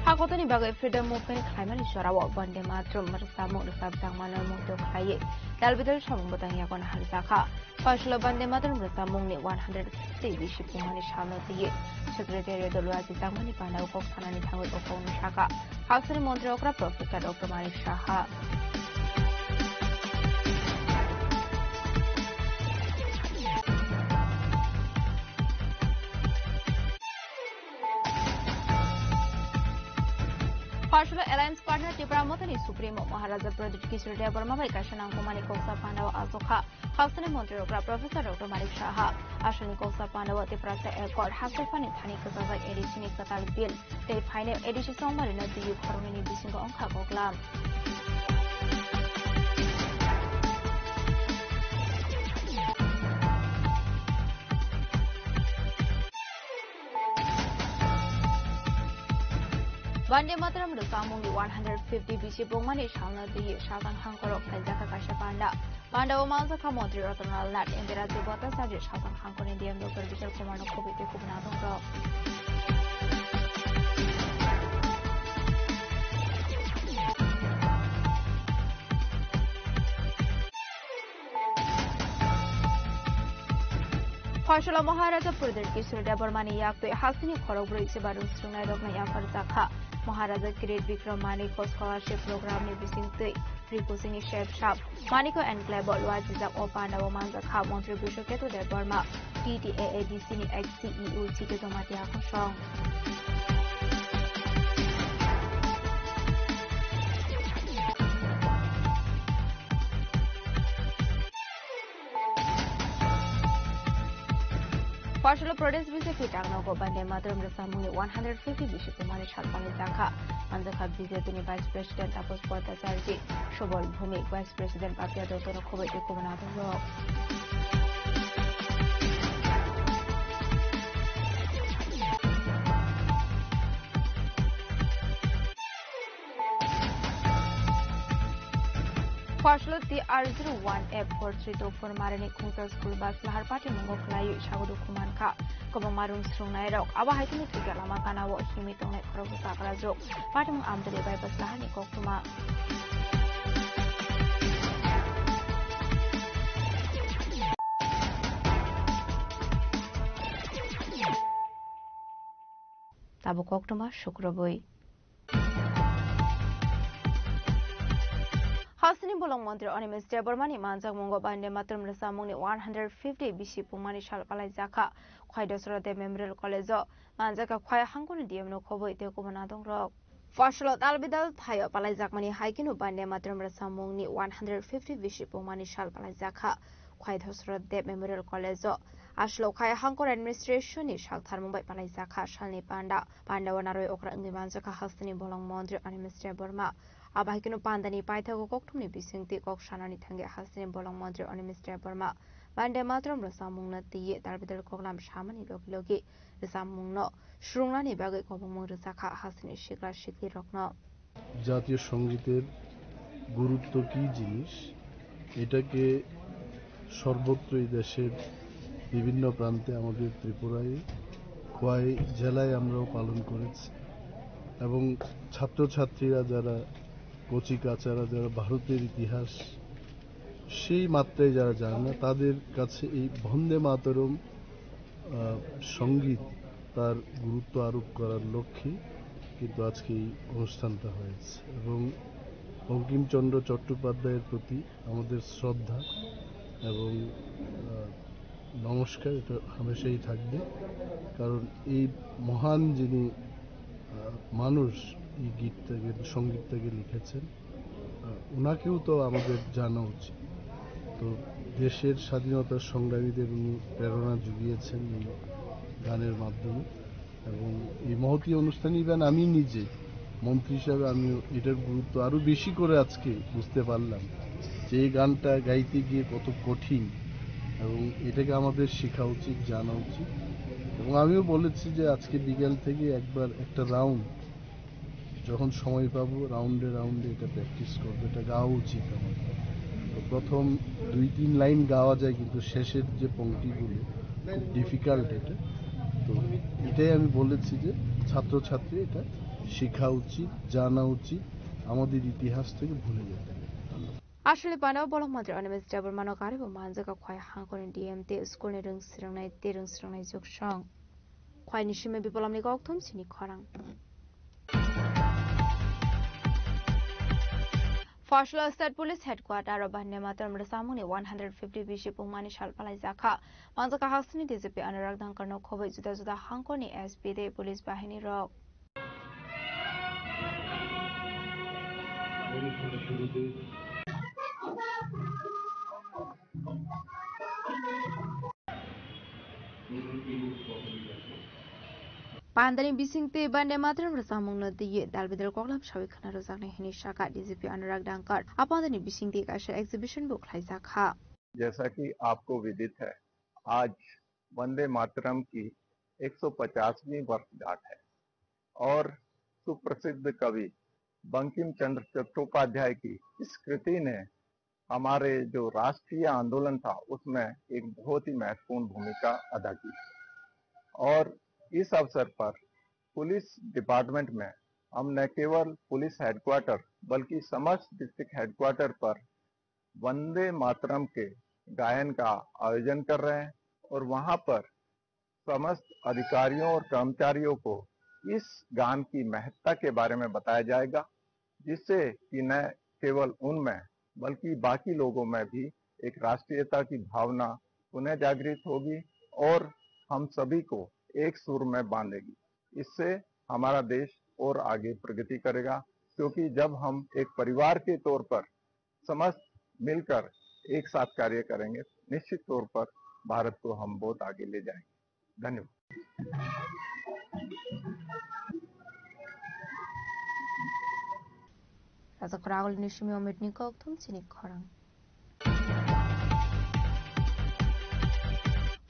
Hakotoni bagai freedom movement khaimani sorawo bande matrum marsamu rusab jangmano mukto khaye. Dalbidal shamung botang yakon harzakha. Fashlo bande matrum rusamungni 160 bishipumani shamno tiye. Secretary Dolwazi Tangmani Pandau Kok Sanani Tangut Okon Shaka. Hausani Montri Okra Professor Dr. Malik Shaha. Partial Alliance Partner Tripura Motani Supremo Maharaja Pradip Kishore Devarma by Kashanang Kumani Kosa Pandava Azoka. Hausani Montri Okra Professor Dr. Malik Shaha. Ashani Kosa Pandava Tiprasa Airport Hasafani Tani Kazawa Edition Katal Bill. They find edition somewhere in the Ukaruni Bisingo on Kakoglam. Bande Matram Rusamuni 150 BC Bomani Shana the Shagan Hankoro Kazaka Kashapanda. Panda Omanza Kamotri Rotanal Lat and the Razibota Saji Shagan Hankor in the end of the Visual Command of Kobe Kubanato. Partial Maharaja Purder Kishur Debormani Yakto Hasini Korobri Sibarun Sunadok Yakar Zaka. Maharaja Kirit Vikram Maniko Scholarship Program Nibisinte, Ripusini Chef Shop, Maniko and Glebo Luaziza Opana Omanza Ka Contribution to the Burma, TTAADC XCEU Titomatia Kushong. Partial Prodes Visit Kitano Bande Madam Rasamuni 150 Bishop Mani Chalpani Zaka, Anzaka Bizepini Vice President Tapos Porta Sarji, Shobol Bhumi, Vice President Papia Dotoro Kobe Kubanado. Partial the R01 F4324 Marani Kunsa School Bus Lahar Party Mungo Klayu Shagudu Kumanka, Komamarun Strungairo, Abahitini Tigalama Kana watch Himiton at Krokasakarazo, Patum Amdale by Baslahani Kokuma. তাবো কক্টমা শুক্রবই হাসিনি বলং মন্ত্রী অনিমেষ দেববর্মানি মানজাক মঙ্গ বান্দে মাতরম রসামুংনি 150 বিশি পুমানি সালপালাই জাখা খয় দসরতে Memorial college মানজাকা খয় হাঙ্গনি ডিএমনো খবই তে কুমনা দংরক ফসলত আলবিদাল থায় পালাই জাকমানি হাইকিনু বান্দে মাতরম রসামুংনি 150 বিশি পুমানি সালপালাই জাখা খয় দসরতে Memorial college আসলো খয় হাঙ্গর অ্যাডমিনিস্ট্রেশননি সাকথার মুম্বাই পালাই জাখা সালনি পান্ডাওয়ানারই okra ইংনি মানজাকা Hasini বলং মন্ত্রী Animesh Debbarma আবাহিকনো পান্দানি পাইথাগো কক্টমনি বিসিংতি cock সানানি থাঙ্গে Hasini বলং মন্ত্রী অনিমেষ দেববর্মা বান্দে মাতরম রসামুংনা তিয়ে তারবিদল কগলাম সামানি লগি রসামুংন সুরংনানি বাগে কবমং রসাখা হাসিনি শিকরা শিকলি রত্ন জাতীয় সঙ্গীতের গুরুত্ব কি জিনিস এটাকে সর্বত্র এই দেশের বিভিন্ন প্রান্তে আমাদের ত্রিপুরায় খোয়াই জেলায় আমরাও পালন করেছি এবং ছাত্রছাত্রীরা যারা কচিকাচারা যারা ভারতের ইতিহাস সেই মাত্রায় যারা জানে না তাদের কাছে এই বন্দে মাতরম সঙ্গীত তার গুরুত্ব আরোপ করার লক্ষ্যে কিন্তু আজকে এই অনুষ্ঠানটা হয়েছে এবং বঙ্কিমচন্দ্র চট্টোপাধ্যায়ের প্রতি আমাদের শ্রদ্ধা এবং নমস্কার এটা হামেশাই থাকবে কারণ এই মহান যিনি মানুষ এই গীতটাকে সঙ্গীতটাকে লিখেছেন ওনাকেও তো আমাদের জানা উচিত তো দেশের স্বাধীনতার সংগ্রামীদের উনি প্রেরণা জুগিয়েছেন এই গানের মাধ্যমে এবং এই মহতী অনুষ্ঠানে ইভেন আমি নিজে মন্ত্রী হিসাবে আমি এটার গুরুত্ব আরো বেশি করে আজকে বুঝতে পারলাম যে এই গানটা গাইতে গিয়ে কত কঠিন এবং এটাকে আমাদের শেখা উচিত জানা উচিত এবং আমিও বলেছি যে আজকে বিকেল থেকে একবার একটা রাউন্ড যখন সময় পাবো রাউন্ডে এটা প্র্যাকটিস করবো এটা গাওয়া উচিত আমাদের তো প্রথম 2-3 লাইন গাওয়া যায় কিন্তু শেষের যে পংক্তিগুলো খুব ডিফিকাল্ট এটা তো এটাই আমি বলেছি যে ছাত্রছাত্রী এটা শেখা উচিত জানা উচিত আমাদের ইতিহাস থেকে ভুলে যেতে আসলে পানাও বলং মন্ত্রী অনিমেষ দেববর্মানো কারিবো মানজাকা খয় হাঙ্গনি ডিএমতে স্কুলনি রংসিরংনাই জুকসং খয় নিশিমে বিপ্লবনি গকথম সিনি খরাং ফসলা স্টেট পুলিশ হেডকোয়ার্টার বান্দে মাতরম রসামুংনি 150 বিশি পুমানি সালপালাই জাখা মানজাকা হাসিনি ডিজিপি অনুরাগ ধাঙ্করনো খবই জুদা জুদা হাঙ্গনি এসপি দে পুলিশ বাহিনী রক পান্দানি বিসিংতে বান্দে মাতরম রসামুংনা দিয়ে দালবিদল কগলাম সাবিখাना रोजाकने हिनी शाखा डीजीपी अनुराग डांकर अपादनी बिसिंगती का एग्जीबिशन बुक लाइजा खा जैसा कि आपको विदित है आज वंदे मातरम की 150वीं वर्षगांठ है और सुप्रसिद्ध कवि बंकिम चंद्र चट्टोपाध्याय की इस कृति ने हमारे जो राष्ट्रीय आंदोलन था उसमें एक बहुत ही महत्वपूर्ण भूमिका अदा की और इस अवसर पर पुलिस डिपार्टमेंट में हम न केवल पुलिस हेडक्वार्टर बल्कि समस्त डिस्ट्रिक्ट हेडक्वार्टर पर वंदे मातरम के गायन का आयोजन कर रहे हैं और वहां पर समस्त अधिकारियों और कर्मचारियों को इस गान की महत्ता के बारे में बताया जाएगा जिससे कि न केवल उनमें बल्कि बाकी लोगों में भी एक राष्ट्रीयता की भावना पुनः जागृत होगी और हम सभी को एक सुर में बांधेगी। इससे हमारा देश और आगे प्रगति करेगा क्योंकि जब हम एक परिवार के तौर पर समस्त मिलकर एक साथ कार्य करेंगे निश्चित तौर पर भारत को हम बहुत आगे ले जाएंगे। धन्यवाद। राजाखरागल निशिमी अमितनी कक्थम सिनि खरां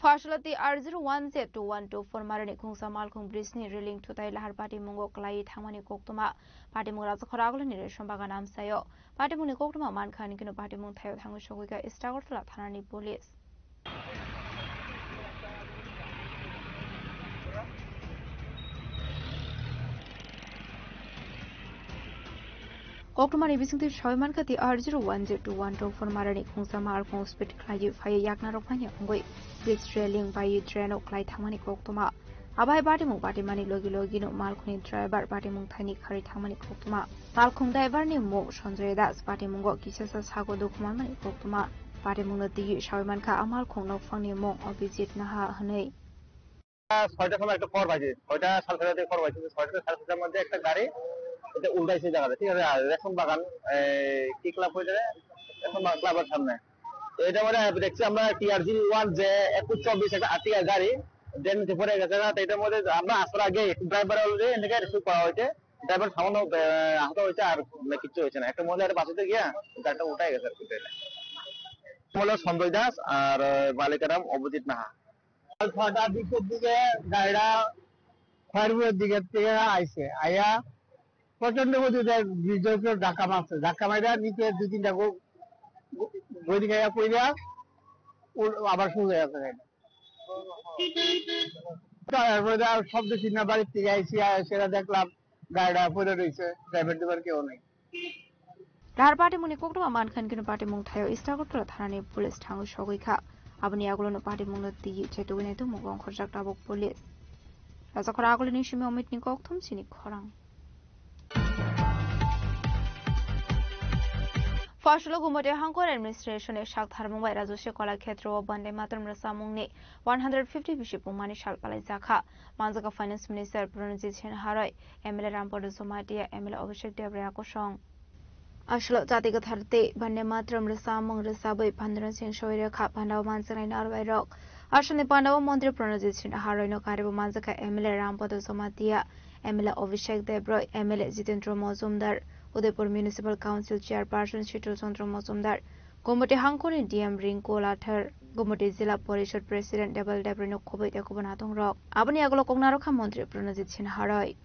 फसलती R01Z212 मारने खुंसा मालखुं ब्रिजनि रेलिं थुताय लाहार पार्टी मुंगो क्लाइ थांमानि कोक्तमा पार्टी मुं राजाखरागल नि रेशमबागा नामसायो पार्टी मुंनि कोक्तमा मानखानि किनु पार्टी मुं थायो थांगो सगैका इस्टागरतला थानानि पुलिस कोक्टमानि बिसिंगति सयमानखाति R01Z212 मारने खुंसा मालखुं स्पीड क्लाइ फाय याकना रखनानि अंगै ब्रिज रेलिं बाय ट्रेनो क्लाइ थांमानि कोक्तमा Abai Batimung Batimani Logi Logino Malkuni driver Batimung Tiny Kari Tamani Koktuma. Malkung driver ni Mo Sondre Das Batimungo Kisasa Sago Dokuman Koktuma. Batimungo Di Shawimanka Amal Kung no Fani Mong Obizit Naha Hane. 6টার সময় একটা খবর পাইছি 6টা 6:30 খবর পাইছি 6টা 6:30 মধ্যে একটা গাড়ি এটা উল্টাইছে জায়গাতে ঠিক আছে রেশন বাগান কি ক্লাব হইছে রেশন বাগান ক্লাবের সামনে এটা মানে দেখছি আমরা টিআরজি 1 যে 2124 একটা আটিয়া গাড়ি দেন পরে গেছে না এটার মধ্যে আমরা আসার আগে ড্রাইভার অলরেডি এদিকে রিসিভ করা হয়েছে ড্রাইভার সামান্য আহত হয়েছে আর কিছু হয়েছে না একটা মহিলার বাসিতে গিয়া গাড়িটা উঠাই গেছে আর কি হলো সঞ্জয় দাস আর বালিকারাম অভিজিৎ নাহা 6টার দিকে গাড়িটা ফায়ারওয়ের দিকে থেকে আইছে আয়া প্রচন্ড গতিতে ব্রিজের ধাক্কা মারছে ধাক্কা মারা নিচে 2-3টা গদি গায়া পড়িয়া আবার শুরু হয়ে গেছে তারপরে শব্দ চিহ্ন বাড়ির থেকে আইসি সেটা দেখলাম গাড়িটা পড়ে রয়েছে ড্রাইভার কেউ নেই Dar party muni kokto aman khan kinu party mung thayo istagotra thanani police thangu shogoikha abani agulo party mung ti chetu ne tu mugong khorjak tabok police raja khora agulo ni shime omit ni kokthum sini khorang Fashlo gumote Hangkor administration e shak tharmung bai rajoshe kola khetro bande matram rasamung ni 150 bishi pumani shal palai jakha manjaka finance minister Pranajit Singh Harai MLA Rampodo Somatia MLA Abhishek Debra Kosong Ashlo Jatiga Tharte Bande Matram Rasamung Rasabai Pandran Singh Shoira Kha Pandaw Mansarai Narwai Rock Ashane Pandaw Mantri Pranajit Singh Harai no Karibu Manjaka MLA Rampodo Somatia MLA Abhishek Debra MLA Jitendra Mozumdar Udaipur Municipal Council Chairperson Shitul Chandra Mozumdar Gumote Hangkor DM Rinko Lathar Gumote Zilla Parishad President Double Debra no Khobai Ekobanatung Rock Abani Agulo Kognaro Kha Mantri Pranajit Singh Harai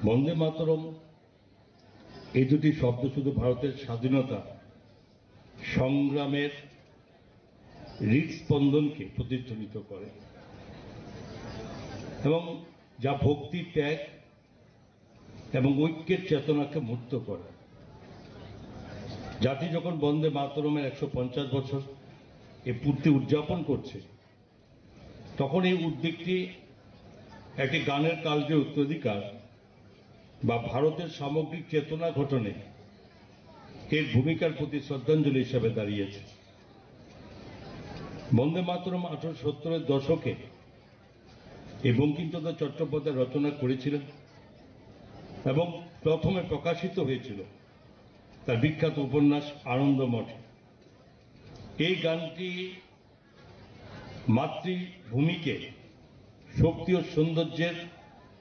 Bande Mataram এই দুটি শব্দ শুধু ভারতের স্বাধীনতা সংগ্রামের হৃদস্পন্দনকে প্রতিধ্বনিত করে এবং যা ভক্তি ত্যাগ এবং ঐক্যের চেতনাকে মূর্ত করে জাতি যখন বন্দে মাতরমের 150 বছর এই পূর্তি উদযাপন করছে তখন এই উদ্যোগটি একটি গানের কালজে উত্তরাধিকার বা ভারতের সামগ্রিক চেতনা ঘটনে এর ভূমিকার প্রতি শ্রদ্ধাঞ্জলি হিসেবে দাঁড়িয়েছে বন্দে মাতরম 1870-এর দশকে এই বঙ্কিমচন্দ্র চট্টোপাধ্যায় রচনা করেছিলেন এবং প্রথমে প্রকাশিত হয়েছিল তার বিখ্যাত উপন্যাস আনন্দমঠে এই গানটি মাতৃভূমিকে শক্তি ও সৌন্দর্যের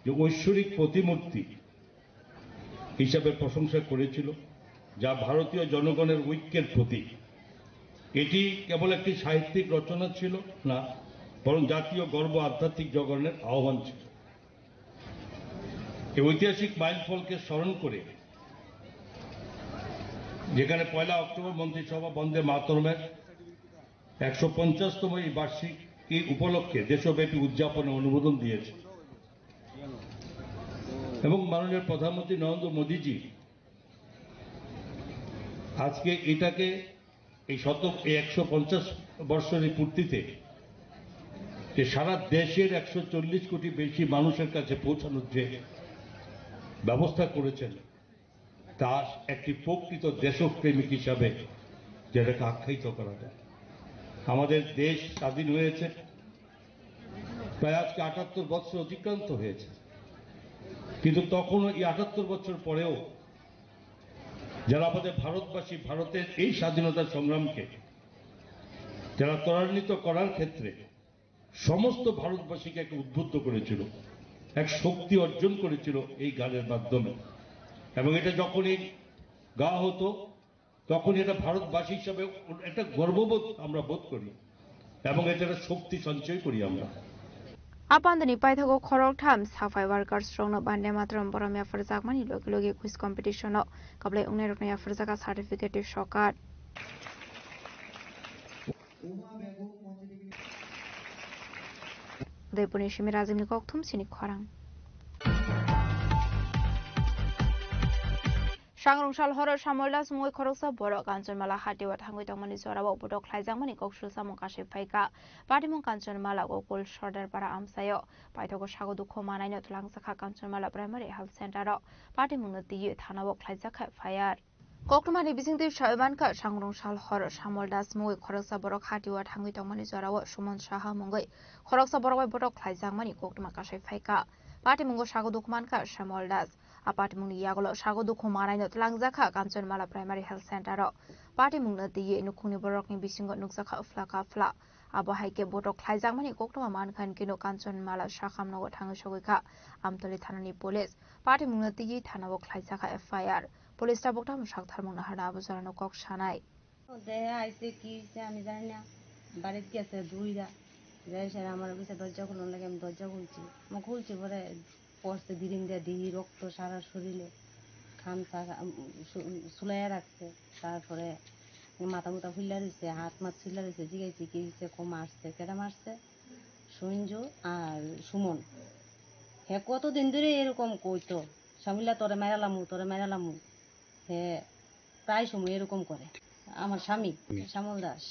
যে ঐশ্বরিক প্রতিমূর্তি হিসাবে প্রশংসা করেছিল যা ভারতীয় জনগণের ঐক্যের প্রতীক এটি কেবল একটি সাহিত্যিক রচনা ছিল না বরং জাতীয় গর্ব আধ্যাত্মিক জগনের আহ্বান ছিল এই ঐতিহাসিক মাইলফলকে স্মরণ করে যেখানে 1 অক্টোবর মন্ত্রিসভা বন্দে মাতরমের 150তম এই বার্ষিকী উপলক্ষে দেশব্যাপী উদযাপনে অনুমোদন দিয়েছে এবং মাননীয় প্রধানমন্ত্রী নরেন্দ্র মোদীজি আজকে এটাকে এই 150 বর্ষের পূর্তিতে যে সারা দেশের 140 কোটি বেশি মানুষের কাছে পৌঁছানোর যে ব্যবস্থা করেছেন তা একটি প্রকৃত দেশপ্রেমিক হিসাবে যেটাকে আখ্যায়িত করা যায় আমাদের দেশ স্বাধীন হয়েছে প্রায় আজকে 78 বছর অতিক্রান্ত হয়েছে কিন্তু তখনও এই 78 বছর পরেও যারা আমাদের ভারতবাসী ভারতের এই স্বাধীনতা সংগ্রামকে যারা ত্বরান্বিত করার ক্ষেত্রে সমস্ত ভারতবাসীকে এক উদ্বুদ্ধ করেছিল এক শক্তি অর্জন করেছিল এই গানের মাধ্যমে এবং এটা যখনই গাওয়া হতো তখন এটা ভারতবাসী হিসাবে একটা গর্ববোধ আমরা বোধ করি এবং এটা একটা শক্তি সঞ্চয় করি আমরা Apandani Paithago Korok Times Hafai Workers Strong no Bande Matram Boromia Farzakmani Logi Quiz Competition no Kable Uneroknia Farzaka Certificate Shokat Depuni Shimirazim Nikoktum Sini Korang Sangrungsal horo samoldas mui khoroksa borok Kanchanmala hatiwa thangui tongmani jorao bodok khlaijangmani koksul samung kashe phaika patimung Kanchanmala gokul sordar para amsayo paithoko sagodukho manaino tlangsakha Kanchanmala primary health center ro patimung noti thanao khlaijakha fire Koktumani bisingti shaibanka sangrungsal horo samoldas mui khoroksa borok hatiwa thangui tongmani jorao Sumon Saha mungoi khoroksa borok bodok khlaijangmani koktuma kashe phaika patimung sagodukmanka samoldas Apartment Yagolo Shagodu Kumara Lanzaka Kanchanmala Primary Health Center Partimung the Nukuni Borok in Bisingo Nuksaka Flaka Fla Abohaike Boto Klaizamani Kokto Man Kan Kino Kanchanmala Shakam no Tangashowika Amtoli Tanani Police Partimung the Tanavo Klaizaka FIR Police Tabokam Shaktamuna Hadabuzano Kok Shanai. There I say Kis Amizania Barit gets a druida. There's a Ramavis a Dojagun like I'm Dojagunchi. Mokulchi পড়তে দিদিন দিয়ে দিই রক্ত সারা শরীরে খামচা সুলাইয়া রাখছে তারপরে মাথা মুথা ফুল্লা রয়েছে হাত মাত ফুল্লা রয়েছে জিগাইছি কি দিচ্ছে কো মারছে কেটা মারছে সঞ্জু আর সুমন হ্যাঁ কতদিন ধরে এরকম কইতো সামিল্লা তোরে মেরালামু হ্যাঁ প্রায় সময় এরকম করে আমার স্বামী শ্যামল দাস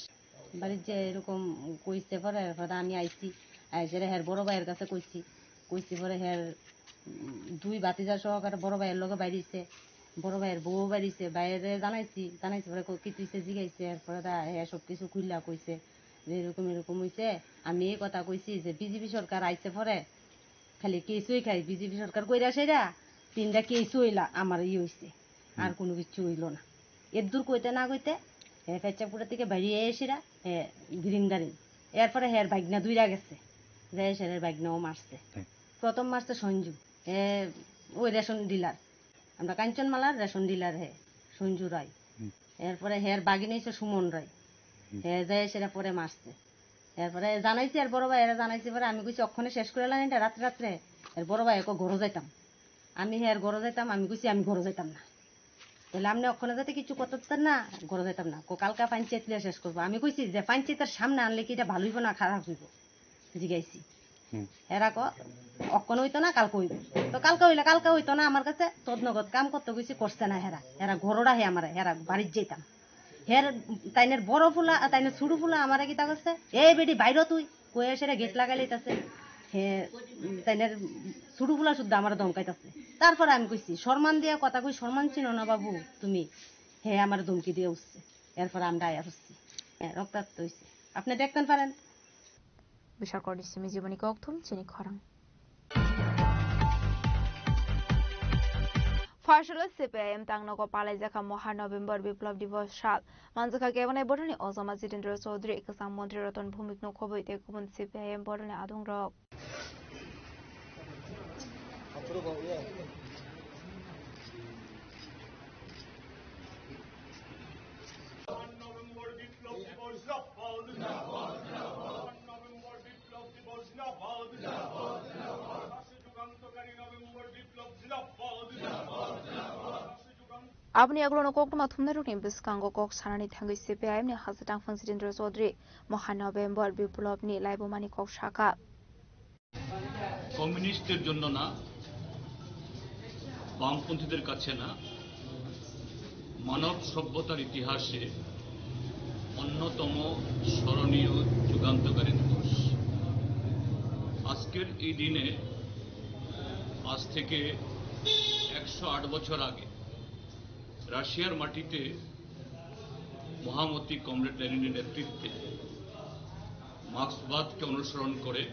বাড়ির যে এরকম কইছে পরে আমি আইছি আইসে হ্যাঁ বড় ভাইয়ের কাছে কইছি পরে হ্যাঁ দুই বাতিজার সহকারে বড় ভাইয়ের লগে বাইরেছে বড় ভাইয়ের বউ বাইরেছে বাইরে জানাইছি পরে কি তুইছে জিগাইছে এরপরে সব কিছু খুললা কইছে যে এরকম হইছে আমি এই কথা কইছি যে বিজেপি সরকার আইছে পরে খালি কেসুই খাই বিজেপি সরকার কইরা সেরা 3টা কেসু হইলা আমার হইছে আর কোনো কিছু হইল না এর দূর কইতে না কইতে কাইচাপুরা থেকে বাইরে এসেরা গ্রিনদারিন এরপরে হের বাইকনা দুইরা গেছে যাই সেরের বাইকনাও মারছে প্রথম মারছে সঞ্জু ওই রেশন ডিলার আমরা কাঞ্চনমালার রেশন ডিলার সঞ্জু রায় এরপরে হের বাগিনী হচ্ছে সুমন রায় যাই সেটা পরে মারছে এরপরে জানাইছি আর বড় ভাই এরা জানাইছি পরে আমি কইছি অক্ষণে শেষ করে এলাম এটা রাত্রে এর বড় ভাই ঘরে যাইতাম আমি হের ঘরে যাইতাম আমি কইছি আমি ঘরে যাইতাম না তাহলে আপনি অক্ষণে যাতে কিছু করতেন না ঘরে যাইতাম না কালকা পঞ্চায়েত শেষ করবো আমি কইছি যে পঞ্চায়েতের সামনে আনলে কি এটা ভালো হইব না খারাপ হইব জিগাইছি এরা অক্ষণ হইতো না কালকে হইব তো কালকে হইতো না আমার কাছে তদনগত কাম করতে গেছি করছে না হেরা ঘরোড়া আমার হেরা বাড়ির যেতাম হের তাইনের বড় ফুলা তাইনের ছোট ফুলা আমার কি তা করছে এই বেটি বাইর তুই কয়ে সেটা গেট লাগাই লইতাছে তাইনের ছোট ফুলা শুদ্ধ আমার ধমকাইতাছে তারপরে আমি কইছি সম্মান দিয়া কথা কই সম্মান চিনো না বাবু তুমি আমার ধমকি দিয়ে উঠছে এরপরে আমরা আয়া হচ্ছি রক্তাক্ত হয়েছে আপনি দেখতেন পারেন Bishar Kordisimi Jibani Koktum, Chini Korang. Partial CPIM Tangnogo Palazaka Moha November Biplov Divorce Shal. Manzaka Gavana Bodani Ozama Zidindra Sodri, Kasam Monteroton Pumik no Kobo, Tekun CPIM Bodani Adung Rock. Abni Aglono Kokma Tumnerukim Biskango Kok Sanani Tangi CPIM ni Hasatang Fansidindra Sodri, Moha November Biplov ni Laibomani Kok Shaka. কমিউনিস্টদের জন্য না বামপন্থীদের কাছে না মানব সভ্যতার ইতিহাসে অন্যতম স্মরণীয় যুগান্তকারী দিবস আজকের এই দিনে আজ থেকে 108 বছর আগে রাশিয়ার মাটিতে মহামতি কমরেড লেনিনের নেতৃত্বে মার্ক্সবাদকে অনুসরণ করে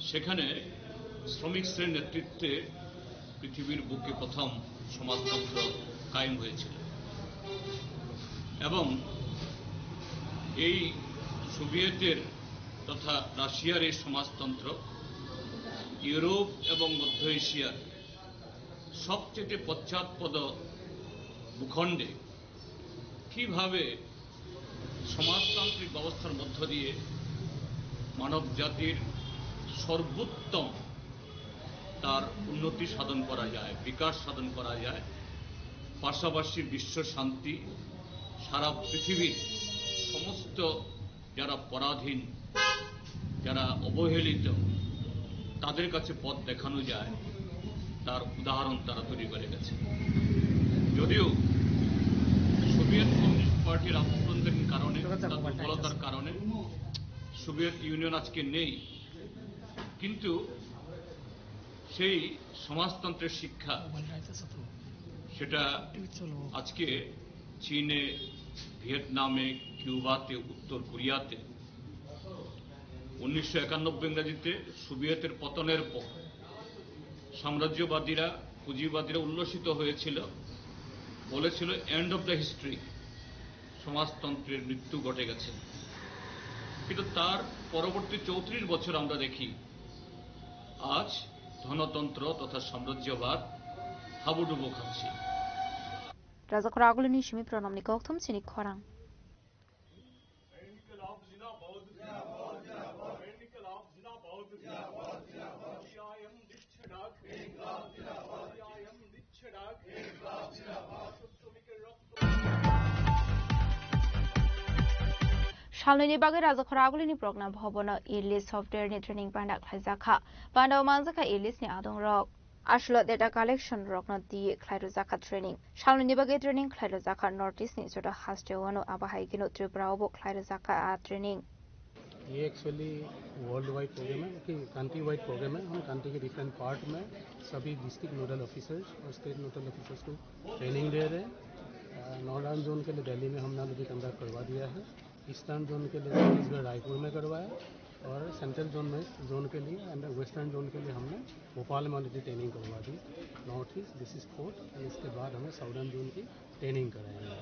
সেখানে শ্রমিক শ্রেণীর নেতৃত্বে পৃথিবীর বুকে প্রথম সমাজতন্ত্র কায়েম হয়েছিল এবং এই সোভিয়েতের তথা রাশিয়ার এই সমাজতন্ত্র ইউরোপ এবং মধ্য এশিয়ার সবচেয়ে পশ্চাৎপদ ভূখণ্ডে কিভাবে সমাজতান্ত্রিক ব্যবস্থার মধ্য দিয়ে মানব জাতির সর্বোত্তম তার উন্নতি সাধন করা যায় বিকাশ সাধন করা যায় পাশাপাশি বিশ্ব শান্তি সারা পৃথিবীর সমস্ত যারা পরাধীন যারা অবহেলিত তাদের কাছে পথ দেখানো যায় তার উদাহরণ তারা তৈরি করে গেছে যদিও সোভিয়েত কমিউনিস্ট পার্টির আভ্যন্তরীণ কারণে, দুর্বলতার কারণে সোভিয়েত ইউনিয়ন আজকে নেই, কিন্তু সেই সমাজতন্ত্রের শিক্ষা সেটা আজকে চীনে, ভিয়েতনামে, কিউবাতে, উত্তর কোরিয়াতে 1991 ইংরেজিতে সোভিয়েতের পতনের পর সাম্রাজ্যবাদীরা, পুঁজিবাদীরা উল্লসিত হয়েছিল, বলেছিল এন্ড অব দ্য হিস্ট্রি, সমাজতন্ত্রের মৃত্যু ঘটে গেছে। কিন্তু তার পরবর্তী 34 বছর আমরা দেখি আজ ধনতন্ত্র তথা সাম্রাজ্যবাদ হাবুডুবু খাচ্ছে। Razak Ragulini Shimi Pranamni Koktum Sini Khorang. Shalini Bagi Razak Ragulini program Hobono Ilis software ni training pandak Klazaka. Panda Manzaka Ilis ni Adong Rock. Ashlo data collection rock not the Klyrozaka training. Shalini Bagi training Klyrozaka Northeast ni sort of has to one Abahagino to Bravo Klyrozaka training. ये actually world wide programme है कि country wide programme है। हम country के different part में सभी district nodal officers और state nodal officers को ट्रेनिंग दे रहे हैं। नॉर्दर्न जोन के लिए दिल्ली में हमने अभी कंडक्ट करवा दिया है, ईस्टर्न जोन के लिए छत्तीसगढ़ रायपुर में करवाया, और सेंट्रल जोन के लिए एंड वेस्टर्न जोन के लिए हमने भोपाल में ऑलरेडी ट्रेनिंग करवा दी। North east this is 4th, इसके बाद हमें साउदर्न जोन की ट्रेनिंग कराएंगे।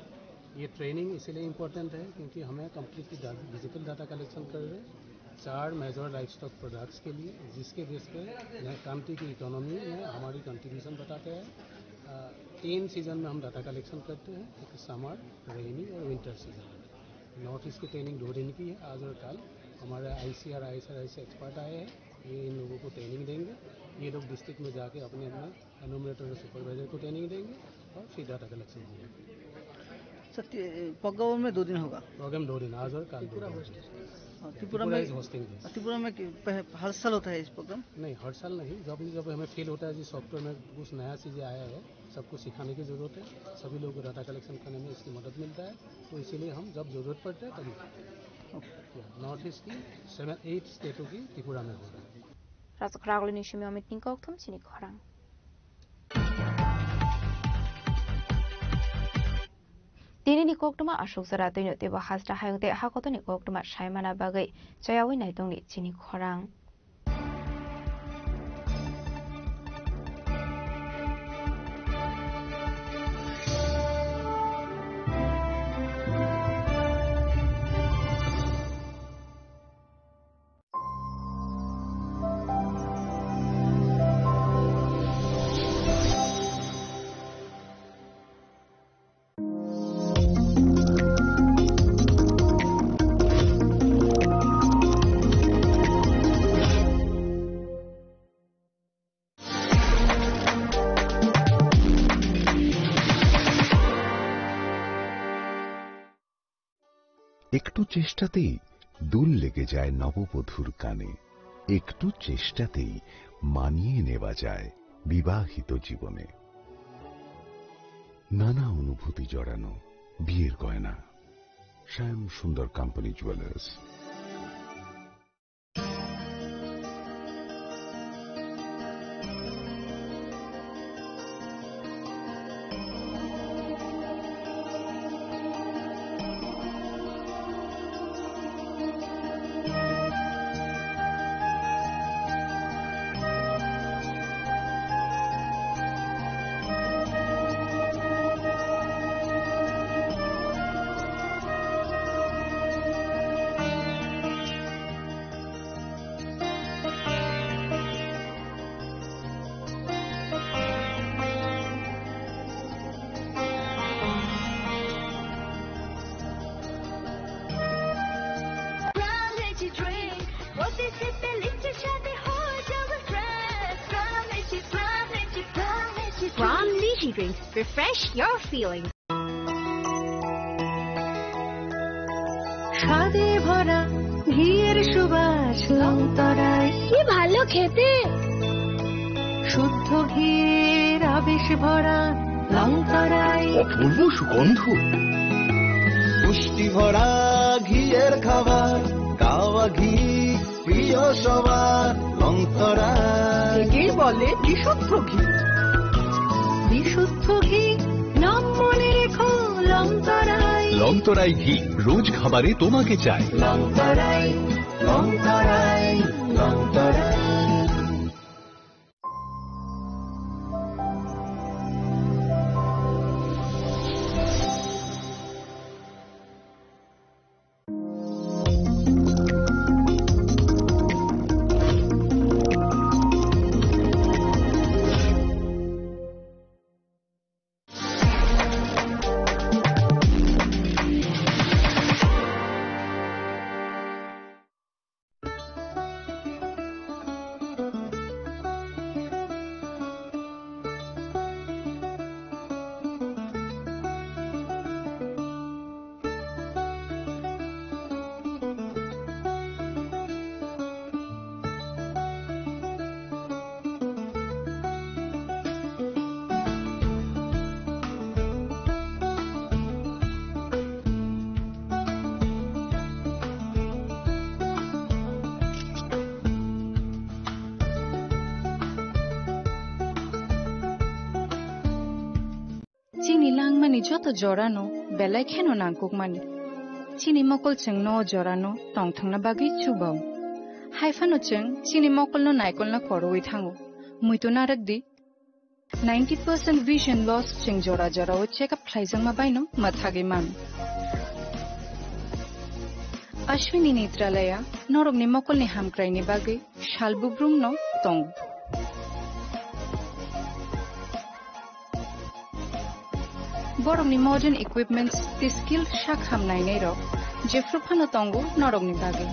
ये ट्रेनिंग इसलिए इम्पोर्टेंट है क्योंकि हमें कंप्लीटली डिजिटल डाटा कलेक्शन कर रहे हैं 4 मेजर लाइफ स्टॉक प्रोडक्ट्स के लिए, जिसके बेस पे कंट्री की इकोनॉमी में हमारी कंट्रीब्यूशन बताते हैं। 3 सीजन में हम डाटा कलेक्शन करते हैं, एक समर, रेनी और विंटर सीजन। नॉर्थ ईस्ट की ट्रेनिंग 2 दिन की है, आज और कल। हमारे ICR, ISRI से एक्सपर्ट आए हैं, ये इन लोगों को ट्रेनिंग देंगे। ये लोग डिस्ट्रिक्ट में जाके अपने एनुमरेटर और सुपरवाइजर को ट्रेनिंग देंगे और फिर डाटा कलेक्शन होगा। प्रोग्राम में 2 दिन होगा। प्रोग्राम 2 दिन, आज और कल। त्रिपुरा में होस्टिंग, त्रिपुरा में हर साल होता है इस प्रोग्राम? नहीं, हर साल नहीं। जब हमें फील होता है कि सॉफ्टवेयर में कुछ नया चीज़ें आया है, सबको सिखाने की ज़रूरत है, सभी लोग को डाटा कलेक्शन करने में इसकी मदद मिलता है, तो इसीलिए हम जब ज़रूरत पड़ता है तभी। नॉर्थ ईस्ट की 7-8 स्टेटों की त्रिपुरा में होगा। Razak Ragulini Shimi Amit Koktum Sini Khorang. Dini ni koktuma ashok sara toino teba hasta hayongte hakoto ni koktuma shaimana bagai chayawi naitong ni chini khorang. একটু চেষ্টাতেই দুল লেগে যায় নববধূর কানে, একটু চেষ্টাতেই মানিয়ে নেওয়া যায় বিবাহিত জীবনে। নানা অনুভূতি জড়ানো বিয়ের গয়না। শ্যাম সুন্দর company jewellers. Drinks. Refresh your feelings. স্বাদে ভরা ঘিয়ের সুবাস লংতরায় কি ভালো খেতে, শুদ্ধ ঘিয়ের আবেশ ভরা লংতরাই অপূর্ব সুগন্ধ, পুষ্টি ভরা ঘিয়ের খাবার, গাওয়া ঘি প্রিয় সবার লংতরাই। একে বলে বিশুদ্ধ ঘি। বিশুদ্ধ ঘি নাম মনে রেখো লংতরাই। লংতরাই ঘি রোজ খাবারে তোমাকে চাই। লংতরাই লংতরাই লংতরাই। Chini langmani joto jorano belai kheno nangkukmani. Chini mokol cheng no jorano tongthangna bagi chubao. Haifano cheng chini mokol no naikol na koroi thango. Muito narakdi 90% vision loss cheng jora jora o check up thlaijang ma baino mathage man. Ashwini Netralaya norogni mokol ni hamkraini bagi shalbubrum no tong. Borogni modern equipments the skill shak hamnai nei ro jefru phano tongo norogni bage.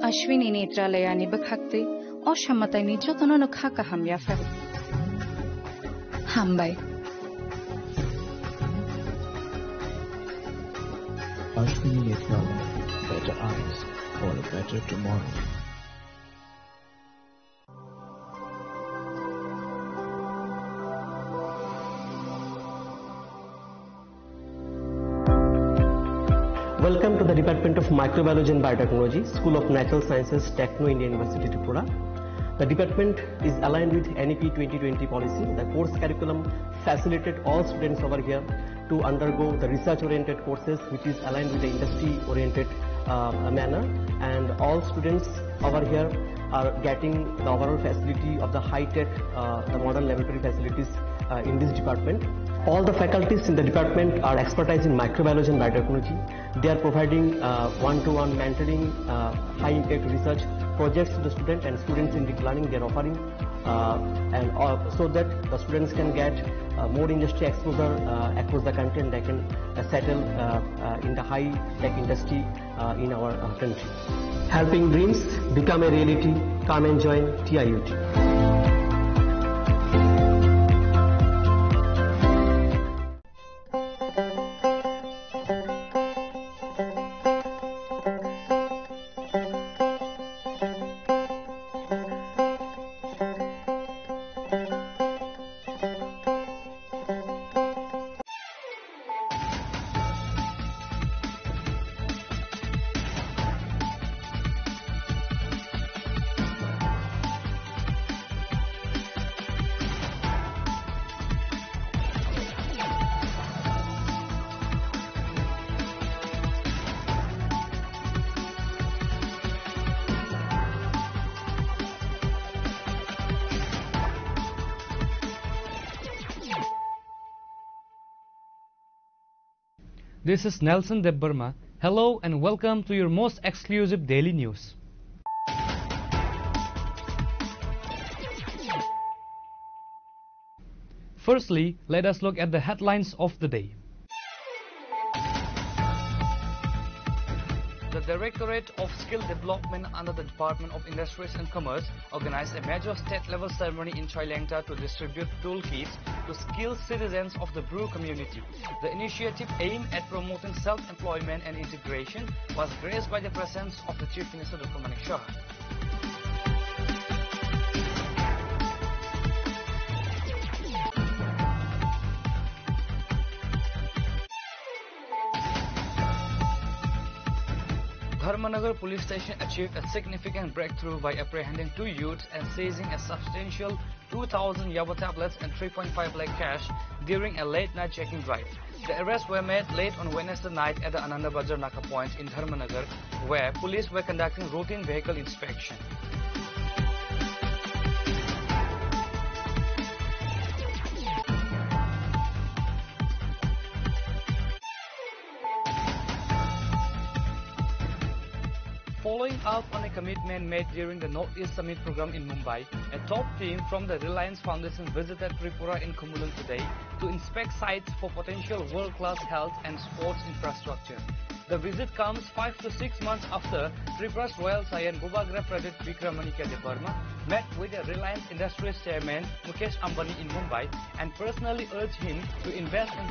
Ashwini Netralaya ni bakhakte o shamatai ni jotono no khaka hamya fa. Hambai. Ashwini Netralaya, better eyes for a better tomorrow. Welcome to the Department of Microbiology and Biotechnology, School of Natural Sciences, Techno India University, Tripura. The department is aligned with NEP 2020 policy. The course curriculum facilitated all students over here to undergo the research-oriented courses, which is aligned with the industry-oriented manner, and all students over here are getting the overall facility of the high-tech, the modern laboratory facilities in this department. All the faculties in the department are expertise in microbiology and biotechnology. They are providing one-to-one mentoring, high-impact research projects to the students, and students in deep learning they are offering, so that the students can get more industry exposure across the country, and they can settle in the high-tech industry in our country. Helping dreams become a reality. Come and join TIUT. This is Nelson Debbarma. Hello and welcome to your most exclusive daily news. Firstly, let us look at the headlines of the day. The Directorate of Skill Development under the Department of Industries and Commerce organized a major state-level ceremony in Chailengta to distribute toolkits to skilled citizens of the Bru community. The initiative aimed at promoting self-employment and integration was graced by the presence of the Chief Minister Dr. Manik Shah. Dharmanagar police station achieved a significant breakthrough by apprehending 2 youths and seizing a substantial 2,000 Yaba tablets and 3.5 lakh cash during a late-night checking drive. The arrests were made late on Wednesday night at the Ananda Bazar Naka point in Dharmanagar, where police were conducting routine vehicle inspection. Following up on a commitment made during the Northeast Summit program in Mumbai, a top team from the Reliance Foundation visited Tripura in Kumulan today to inspect sites for potential world-class health and sports infrastructure. The visit comes 5 to 6 months after Tripura's Royal Saiyan Bhubagra Pradeep Vikramanika Devarma met with the Reliance Industries chairman Mukesh Ambani in Mumbai and personally urged him to invest in